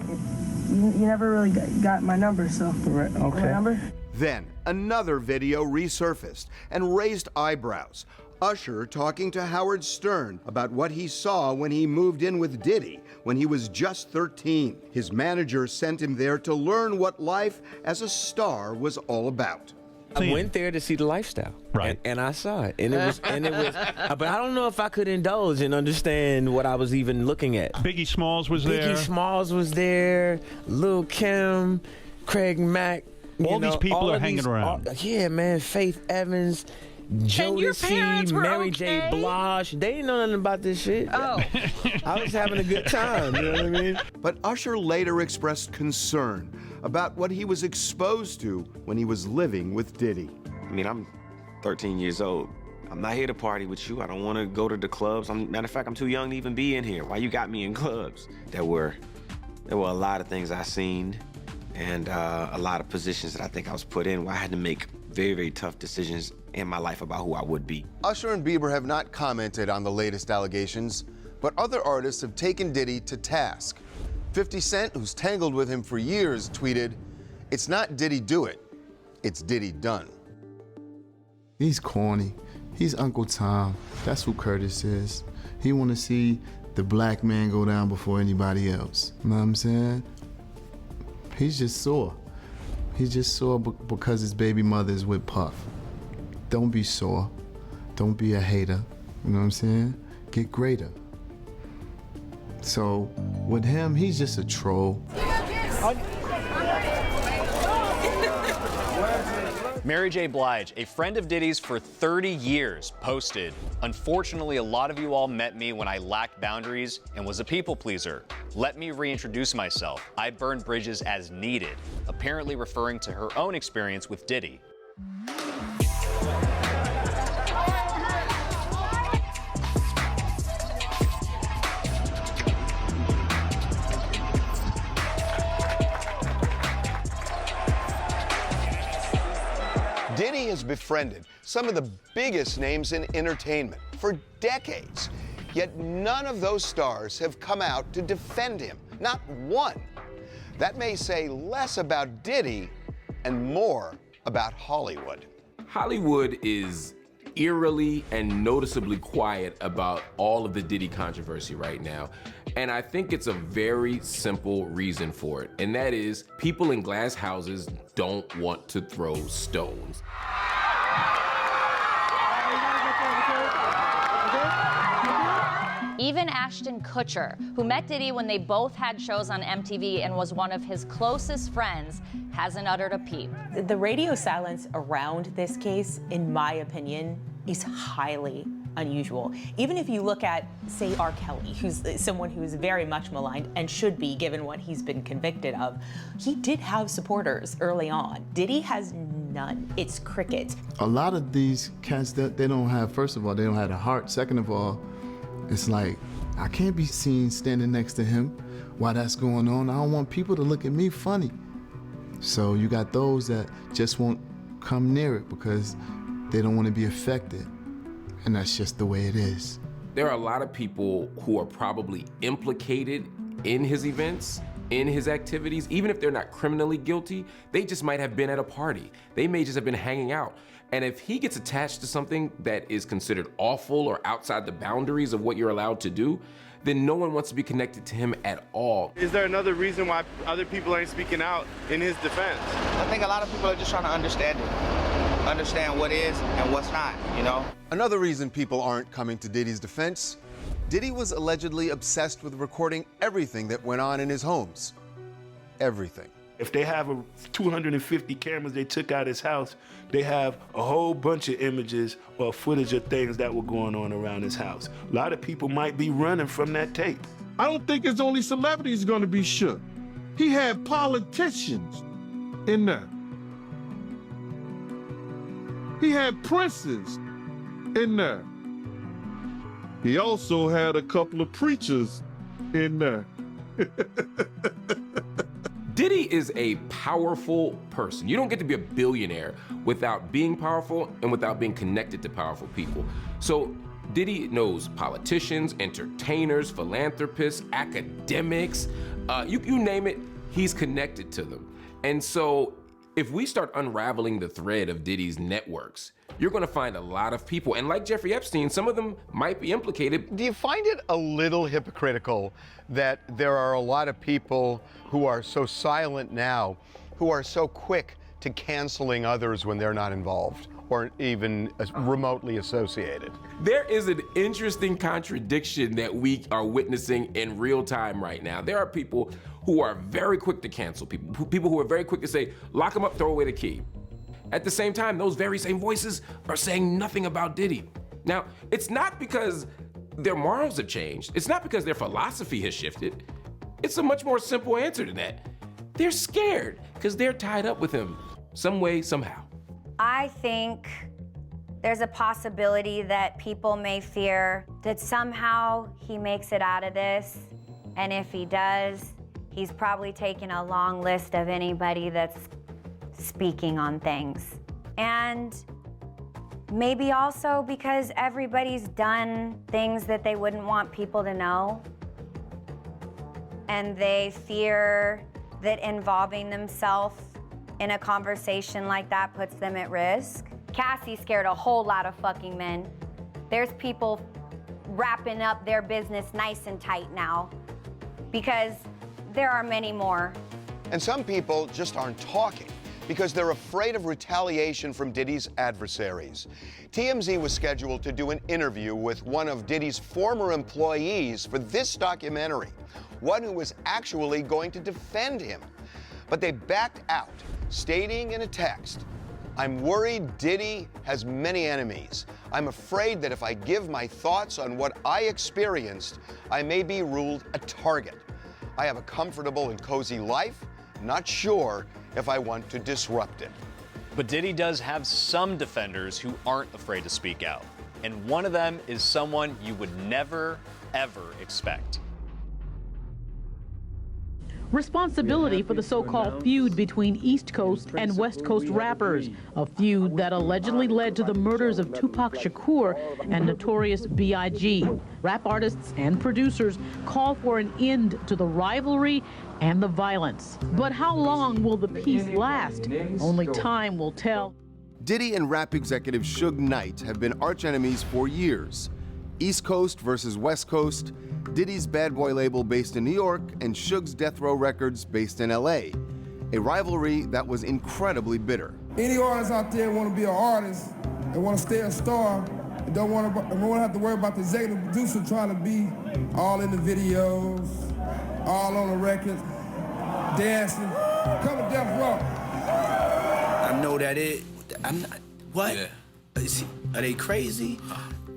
you never really got my number, so. Right, okay. My number? Then another video resurfaced and raised eyebrows. Usher talking to Howard Stern about what he saw when he moved in with Diddy when he was just 13. His manager sent him there to learn what life as a star was all about. I went there to see the lifestyle, right? And I saw it, and it was, but I don't know if I could indulge and understand what I was even looking at. Biggie Smalls was there. Biggie Smalls was there. Lil' Kim, Craig Mack. All these people are hanging around. Yeah, man. Faith Evans. Jodeci, Mary J. Blige, they didn't know nothing about this shit. Oh. I was having a good time, you know what I mean? But Usher later expressed concern about what he was exposed to when he was living with Diddy. I mean, I'm 13 years old. I'm not here to party with you. I don't want to go to the clubs. Matter of fact, I'm too young to even be in here. Why you got me in clubs? There were a lot of things I seen and a lot of positions that I think I was put in where I had to make very, very tough decisions in my life about who I would be. Usher and Bieber have not commented on the latest allegations, but other artists have taken Diddy to task. 50 Cent, who's tangled with him for years, tweeted, "It's not Diddy do it, it's Diddy done." He's corny. He's Uncle Tom. That's who Curtis is. He want to see the black man go down before anybody else. You know what I'm saying? He's just sore. He's just sore because his baby mother is with Puff. Don't be sore. Don't be a hater. You know what I'm saying? Get greater. So with him, he's just a troll. Mary J. Blige, a friend of Diddy's for 30 years, posted, "Unfortunately, a lot of you all met me when I lacked boundaries and was a people pleaser. Let me reintroduce myself. I burned bridges as needed," apparently referring to her own experience with Diddy. Diddy has befriended some of the biggest names in entertainment for decades, yet none of those stars have come out to defend him, not one. That may say less about Diddy and more about Hollywood. Hollywood is eerily and noticeably quiet about all of the Diddy controversy right now. And I think it's a very simple reason for it. And that is people in glass houses don't want to throw stones. Even Ashton Kutcher, who met Diddy when they both had shows on MTV and was one of his closest friends, hasn't uttered a peep. The radio silence around this case, in my opinion, is highly unusual. Even if you look at, say, R. Kelly, who's someone who's very much maligned and should be given what he's been convicted of, he did have supporters early on. Diddy has none. It's crickets. A lot of these cats, they don't have, first of all, they don't have the heart. Second of all, it's like, I can't be seen standing next to him while that's going on. I don't want people to look at me funny. So you got those that just won't come near it because they don't want to be affected. And that's just the way it is. There are a lot of people who are probably implicated in his events, in his activities, even if they're not criminally guilty, they just might have been at a party. They may just have been hanging out. And if he gets attached to something that is considered awful or outside the boundaries of what you're allowed to do, then no one wants to be connected to him at all. Is there another reason why other people ain't speaking out in his defense? I think a lot of people are just trying to understand it. Understand what is and what's not, you know? Another reason people aren't coming to Diddy's defense, Diddy was allegedly obsessed with recording everything that went on in his homes. Everything. If they have 250 cameras they took out his house, they have a whole bunch of images or footage of things that were going on around his house. A lot of people might be running from that tape. I don't think it's only celebrities going to be shook. He had politicians in there. He had princes in there. He also had a couple of preachers in there. Diddy is a powerful person. You don't get to be a billionaire without being powerful and without being connected to powerful people. So Diddy knows politicians, entertainers, philanthropists, academics, you name it, he's connected to them. And so if we start unraveling the thread of Diddy's networks, you're gonna find a lot of people, and like Jeffrey Epstein, some of them might be implicated. Do you find it a little hypocritical that there are a lot of people who are so silent now, who are so quick to canceling others when they're not involved or even remotely associated. There is an interesting contradiction that we are witnessing in real time right now. There are people who are very quick to cancel people who are very quick to say, lock them up, throw away the key. At the same time, those very same voices are saying nothing about Diddy. Now, it's not because their morals have changed. It's not because their philosophy has shifted. It's a much more simple answer than that. They're scared because they're tied up with him some way, somehow. I think there's a possibility that people may fear that somehow he makes it out of this. And if he does, he's probably taking a long list of anybody that's speaking on things. And maybe also because everybody's done things that they wouldn't want people to know. And they fear that involving themselves in a conversation like that puts them at risk. Cassie scared a whole lot of fucking men. There's people wrapping up their business nice and tight now because there are many more. And some people just aren't talking because they're afraid of retaliation from Diddy's adversaries. TMZ was scheduled to do an interview with one of Diddy's former employees for this documentary, one who was actually going to defend him. But they backed out, stating in a text, "I'm worried Diddy has many enemies. I'm afraid that if I give my thoughts on what I experienced, I may be ruled a target. I have a comfortable and cozy life, not sure if I want to disrupt it." But Diddy does have some defenders who aren't afraid to speak out. And one of them is someone you would never, ever expect. Responsibility for the so-called feud between East Coast and West Coast rappers, a feud that allegedly led to the murders of Tupac Shakur and Notorious B.I.G. Rap artists and producers call for an end to the rivalry and the violence. But how long will the peace last? Only time will tell. Diddy and rap executive Suge Knight have been archenemies for years. East Coast versus West Coast, Diddy's Bad Boy label based in New York, and Suge's Death Row Records based in LA. A rivalry that was incredibly bitter. Any artists out there want to be an artist and want to stay a star and don't want to have to worry about the executive producer trying to be all in the videos, all on the records, dancing. Come to Death Row. I know that I'm not, what? Yeah. Are they crazy?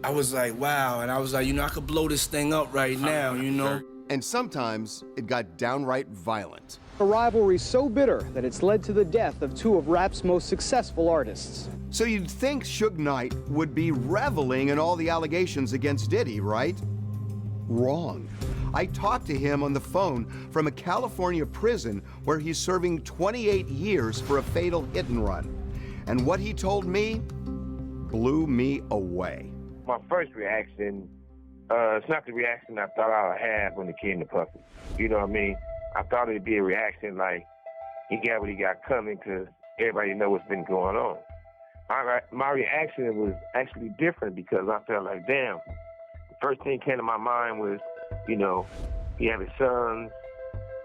I was like, wow, and I was like, I could blow this thing up right now, And sometimes it got downright violent. A rivalry so bitter that it's led to the death of two of rap's most successful artists. So you'd think Suge Knight would be reveling in all the allegations against Diddy, right? Wrong. I talked to him on the phone from a California prison where he's serving 28 years for a fatal hit and run. And what he told me blew me away. My first reaction, it's not the reaction I thought I would have when it came to Puffy. You know what I mean? I thought it'd be a reaction like he got what he got coming because everybody knows what's been going on. My reaction was actually different because I felt like, damn, the first thing came to my mind was, he had his sons,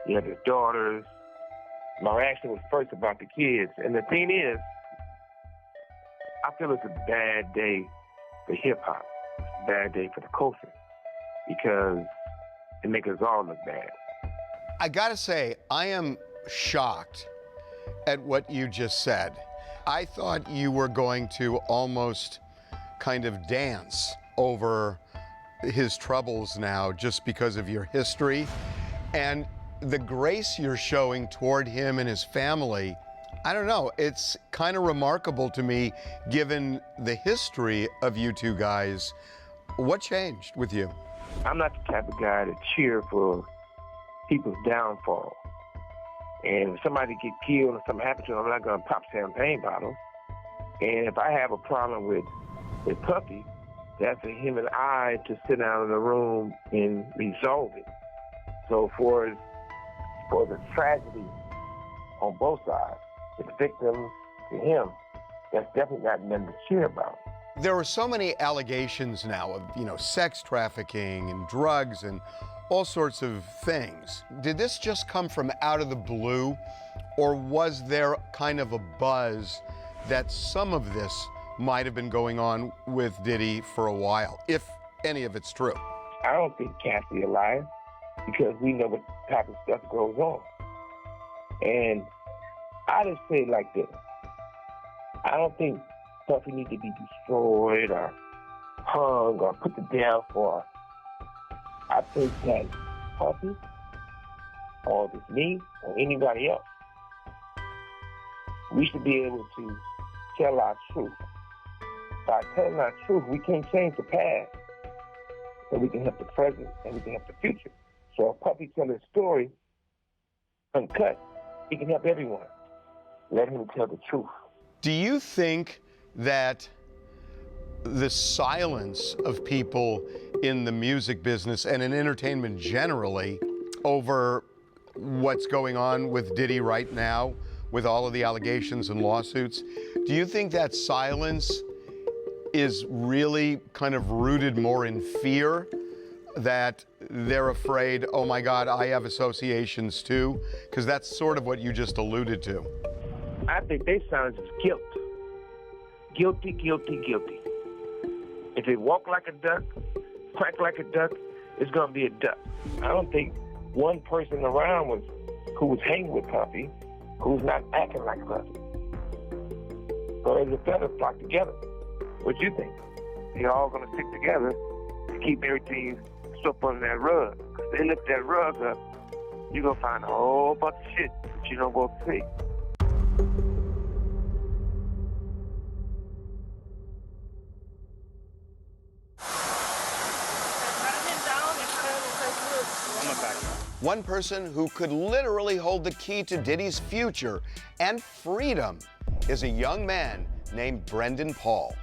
he had his daughters. My reaction was first about the kids. And the thing is, I feel it's a bad day for hip-hop. It's a bad day for the culture because it makes us all look bad. I gotta say, I am shocked at what you just said. I thought you were going to almost kind of dance over his troubles now just because of your history and the grace you're showing toward him and his family. I don't know, it's kind of remarkable to me given the history of you two guys. What changed with you? I'm not the type of guy to cheer for people's downfall. And if somebody get killed or something happens to them, I'm not gonna pop champagne bottles. And if I have a problem with Puffy, that's for him and I to sit down in a room and resolve it. So for the tragedy on both sides, the victim to him, that's definitely not nothing to cheer about. There are so many allegations now of, sex trafficking and drugs and all sorts of things. Did this just come from out of the blue, or was there kind of a buzz that some of this might have been going on with Diddy for a while, if any of it's true? I don't think Cassie a liar, because we know what type of stuff goes on. And I just say it like this. I don't think Puffy needs to be destroyed or hung or put to death, or I think that Puffy, or if it's me or anybody else, we should be able to tell our truth. By telling our truth, we can't change the past, but we can help the present and we can help the future. So if Puffy tells his story uncut, he can help everyone. Let him tell the truth. Do you think that the silence of people in the music business and in entertainment generally over what's going on with Diddy right now, with all of the allegations and lawsuits, do you think that silence is really kind of rooted more in fear, that they're afraid, oh my God, I have associations too? Because that's sort of what you just alluded to. I think they sound just guilt. Guilty, guilty, guilty. If they walk like a duck, quack like a duck, it's going to be a duck. I don't think one person around who was hanging with Puffy, who's not acting like Puffy. So as a feather flock together. What do you think? They're all going to stick together to keep everything swept under that rug. Because they lift that rug up, you're going to find a whole bunch of shit that you don't go see. One person who could literally hold the key to Diddy's future and freedom is a young man named Brendan Paul.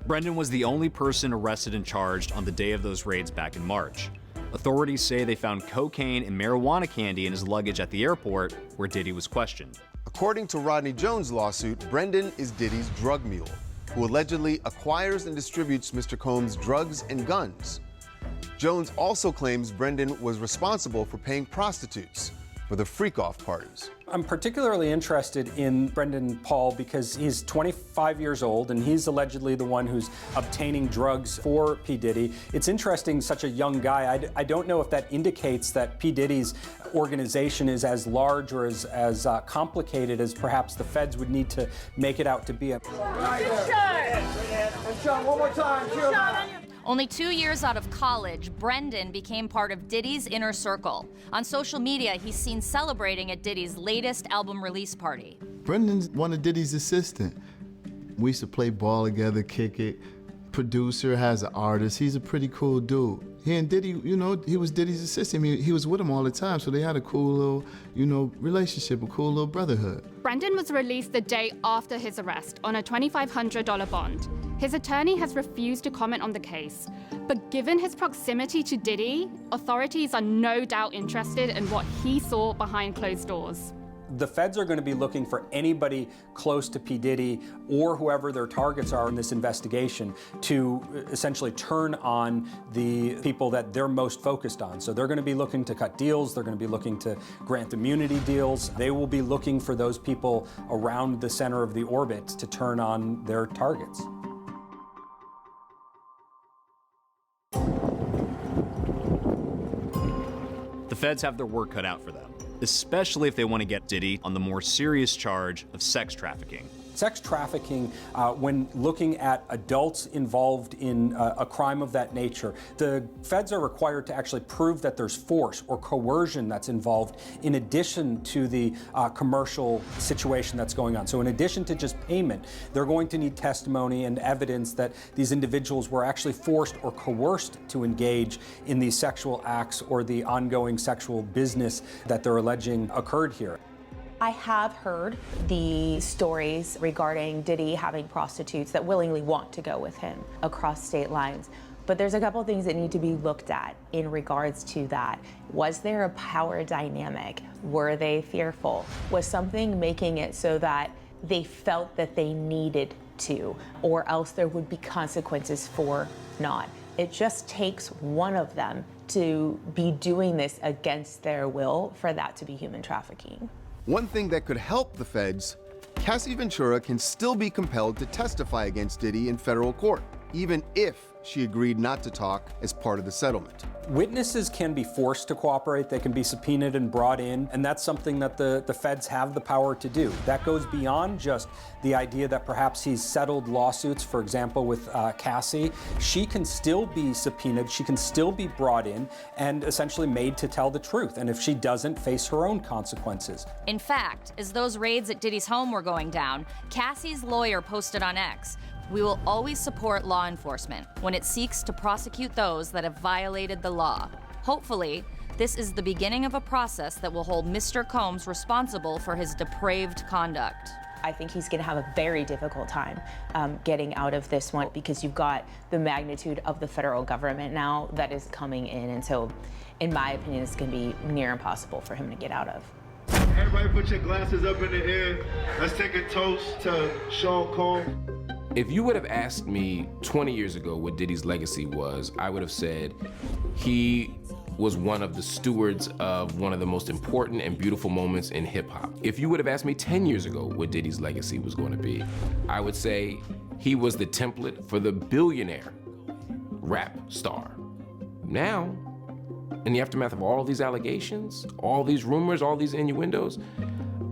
Brendan was the only person arrested and charged on the day of those raids back in March. Authorities say they found cocaine and marijuana candy in his luggage at the airport where Diddy was questioned. According to Rodney Jones' lawsuit, Brendan is Diddy's drug mule, who allegedly acquires and distributes Mr. Combs' drugs and guns. Jones also claims Brendan was responsible for paying prostitutes for the freak-off parties. I'm particularly interested in Brendan Paul because he's 25 years old and he's allegedly the one who's obtaining drugs for P. Diddy. It's interesting, such a young guy. I don't know if that indicates that P. Diddy's organization is as large or as complicated as perhaps the feds would need to make it out to be. Sean, one more time. Only 2 years out of college, Brendan became part of Diddy's inner circle. On social media, he's seen celebrating at Diddy's latest album release party. Brendan's one of Diddy's assistants. We used to play ball together, kick it. Producer, has an artist. He's a pretty cool dude. He and Diddy, you know, he was Diddy's assistant. I mean, he was with him all the time, so they had a cool little, you know, relationship, a cool little brotherhood. Brendan was released the day after his arrest on a $2,500 bond. His attorney has refused to comment on the case, but given his proximity to Diddy, authorities are no doubt interested in what he saw behind closed doors. The feds are going to be looking for anybody close to P. Diddy or whoever their targets are in this investigation to essentially turn on the people that they're most focused on. So they're going to be looking to cut deals. They're going to be looking to grant immunity deals. They will be looking for those people around the center of the orbit to turn on their targets. The feds have their work cut out for them, especially if they want to get Diddy on the more serious charge of sex trafficking. Sex trafficking, when looking at adults involved in a crime of that nature, the feds are required to actually prove that there's force or coercion that's involved in addition to the commercial situation that's going on. So in addition to just payment, they're going to need testimony and evidence that these individuals were actually forced or coerced to engage in these sexual acts or the ongoing sexual business that they're alleging occurred here. I have heard the stories regarding Diddy having prostitutes that willingly want to go with him across state lines. But there's a couple things that need to be looked at in regards to that. Was there a power dynamic? Were they fearful? Was something making it so that they felt that they needed to, or else there would be consequences for not? It just takes one of them to be doing this against their will for that to be human trafficking. One thing that could help the feds, Cassie Ventura can still be compelled to testify against Diddy in federal court, even if she agreed not to talk as part of the settlement. Witnesses can be forced to cooperate, they can be subpoenaed and brought in, and that's something that the feds have the power to do. That goes beyond just the idea that perhaps he's settled lawsuits, for example, with Cassie. She can still be subpoenaed, she can still be brought in and essentially made to tell the truth, and if she doesn't, face her own consequences. In fact, as those raids at Diddy's home were going down, Cassie's lawyer posted on X, "We will always support law enforcement when it seeks to prosecute those that have violated the law. Hopefully, this is the beginning of a process that will hold Mr. Combs responsible for his depraved conduct." I think he's going to have a very difficult time getting out of this one because you've got the magnitude of the federal government now that is coming in. And so, in my opinion, it's going to be near impossible for him to get out of. Everybody put your glasses up in the air. Let's take a toast to Sean Combs. If you would have asked me 20 years ago what Diddy's legacy was, I would have said he was one of the stewards of one of the most important and beautiful moments in hip hop. If you would have asked me 10 years ago what Diddy's legacy was going to be, I would say he was the template for the billionaire rap star. Now, in the aftermath of all these allegations, all these rumors, all these innuendos,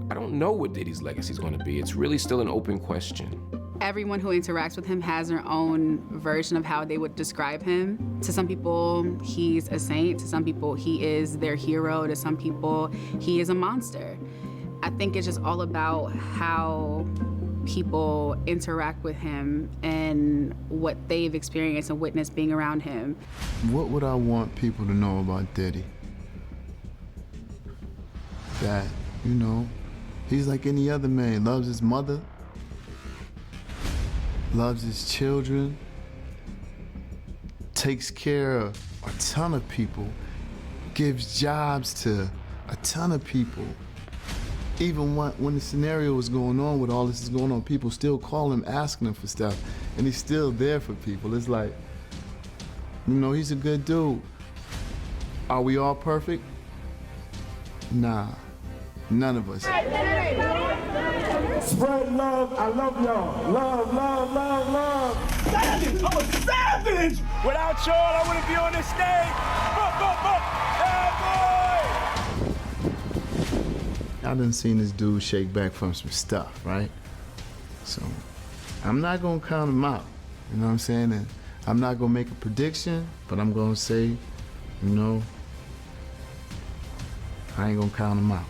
I don't know what Diddy's legacy is going to be. It's really still an open question. Everyone who interacts with him has their own version of how they would describe him. To some people, he's a saint. To some people, he is their hero. To some people, he is a monster. I think it's just all about how people interact with him and what they've experienced and witnessed being around him. What would I want people to know about Diddy? That, you know, he's like any other man. Loves his mother, loves his children, takes care of a ton of people, gives jobs to a ton of people. Even when the scenario was going on, with all this is going on, people still call him, asking him for stuff, and he's still there for people. It's like, you know, he's a good dude. Are we all perfect? Nah, none of us. Spread love. I love y'all. Love, love, love, love. Savage. I'm a savage. Without y'all, I wouldn't be on this stage. I done seen this dude shake back from some stuff, right? So I'm not gonna count him out. You know what I'm saying? And I'm not gonna make a prediction, but I'm gonna say, you know, I ain't gonna count him out.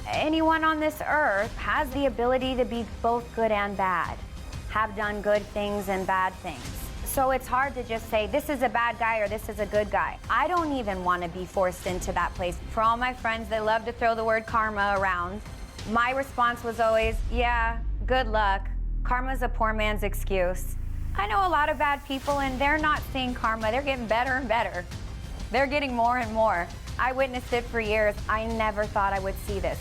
Anyone on this earth has the ability to be both good and bad, have done good things and bad things. So it's hard to just say, this is a bad guy or this is a good guy. I don't even want to be forced into that place. For all my friends that love to throw the word karma around, my response was always, yeah, good luck. Karma's a poor man's excuse. I know a lot of bad people and they're not seeing karma. They're getting better and better. They're getting more and more. I witnessed it for years. I never thought I would see this.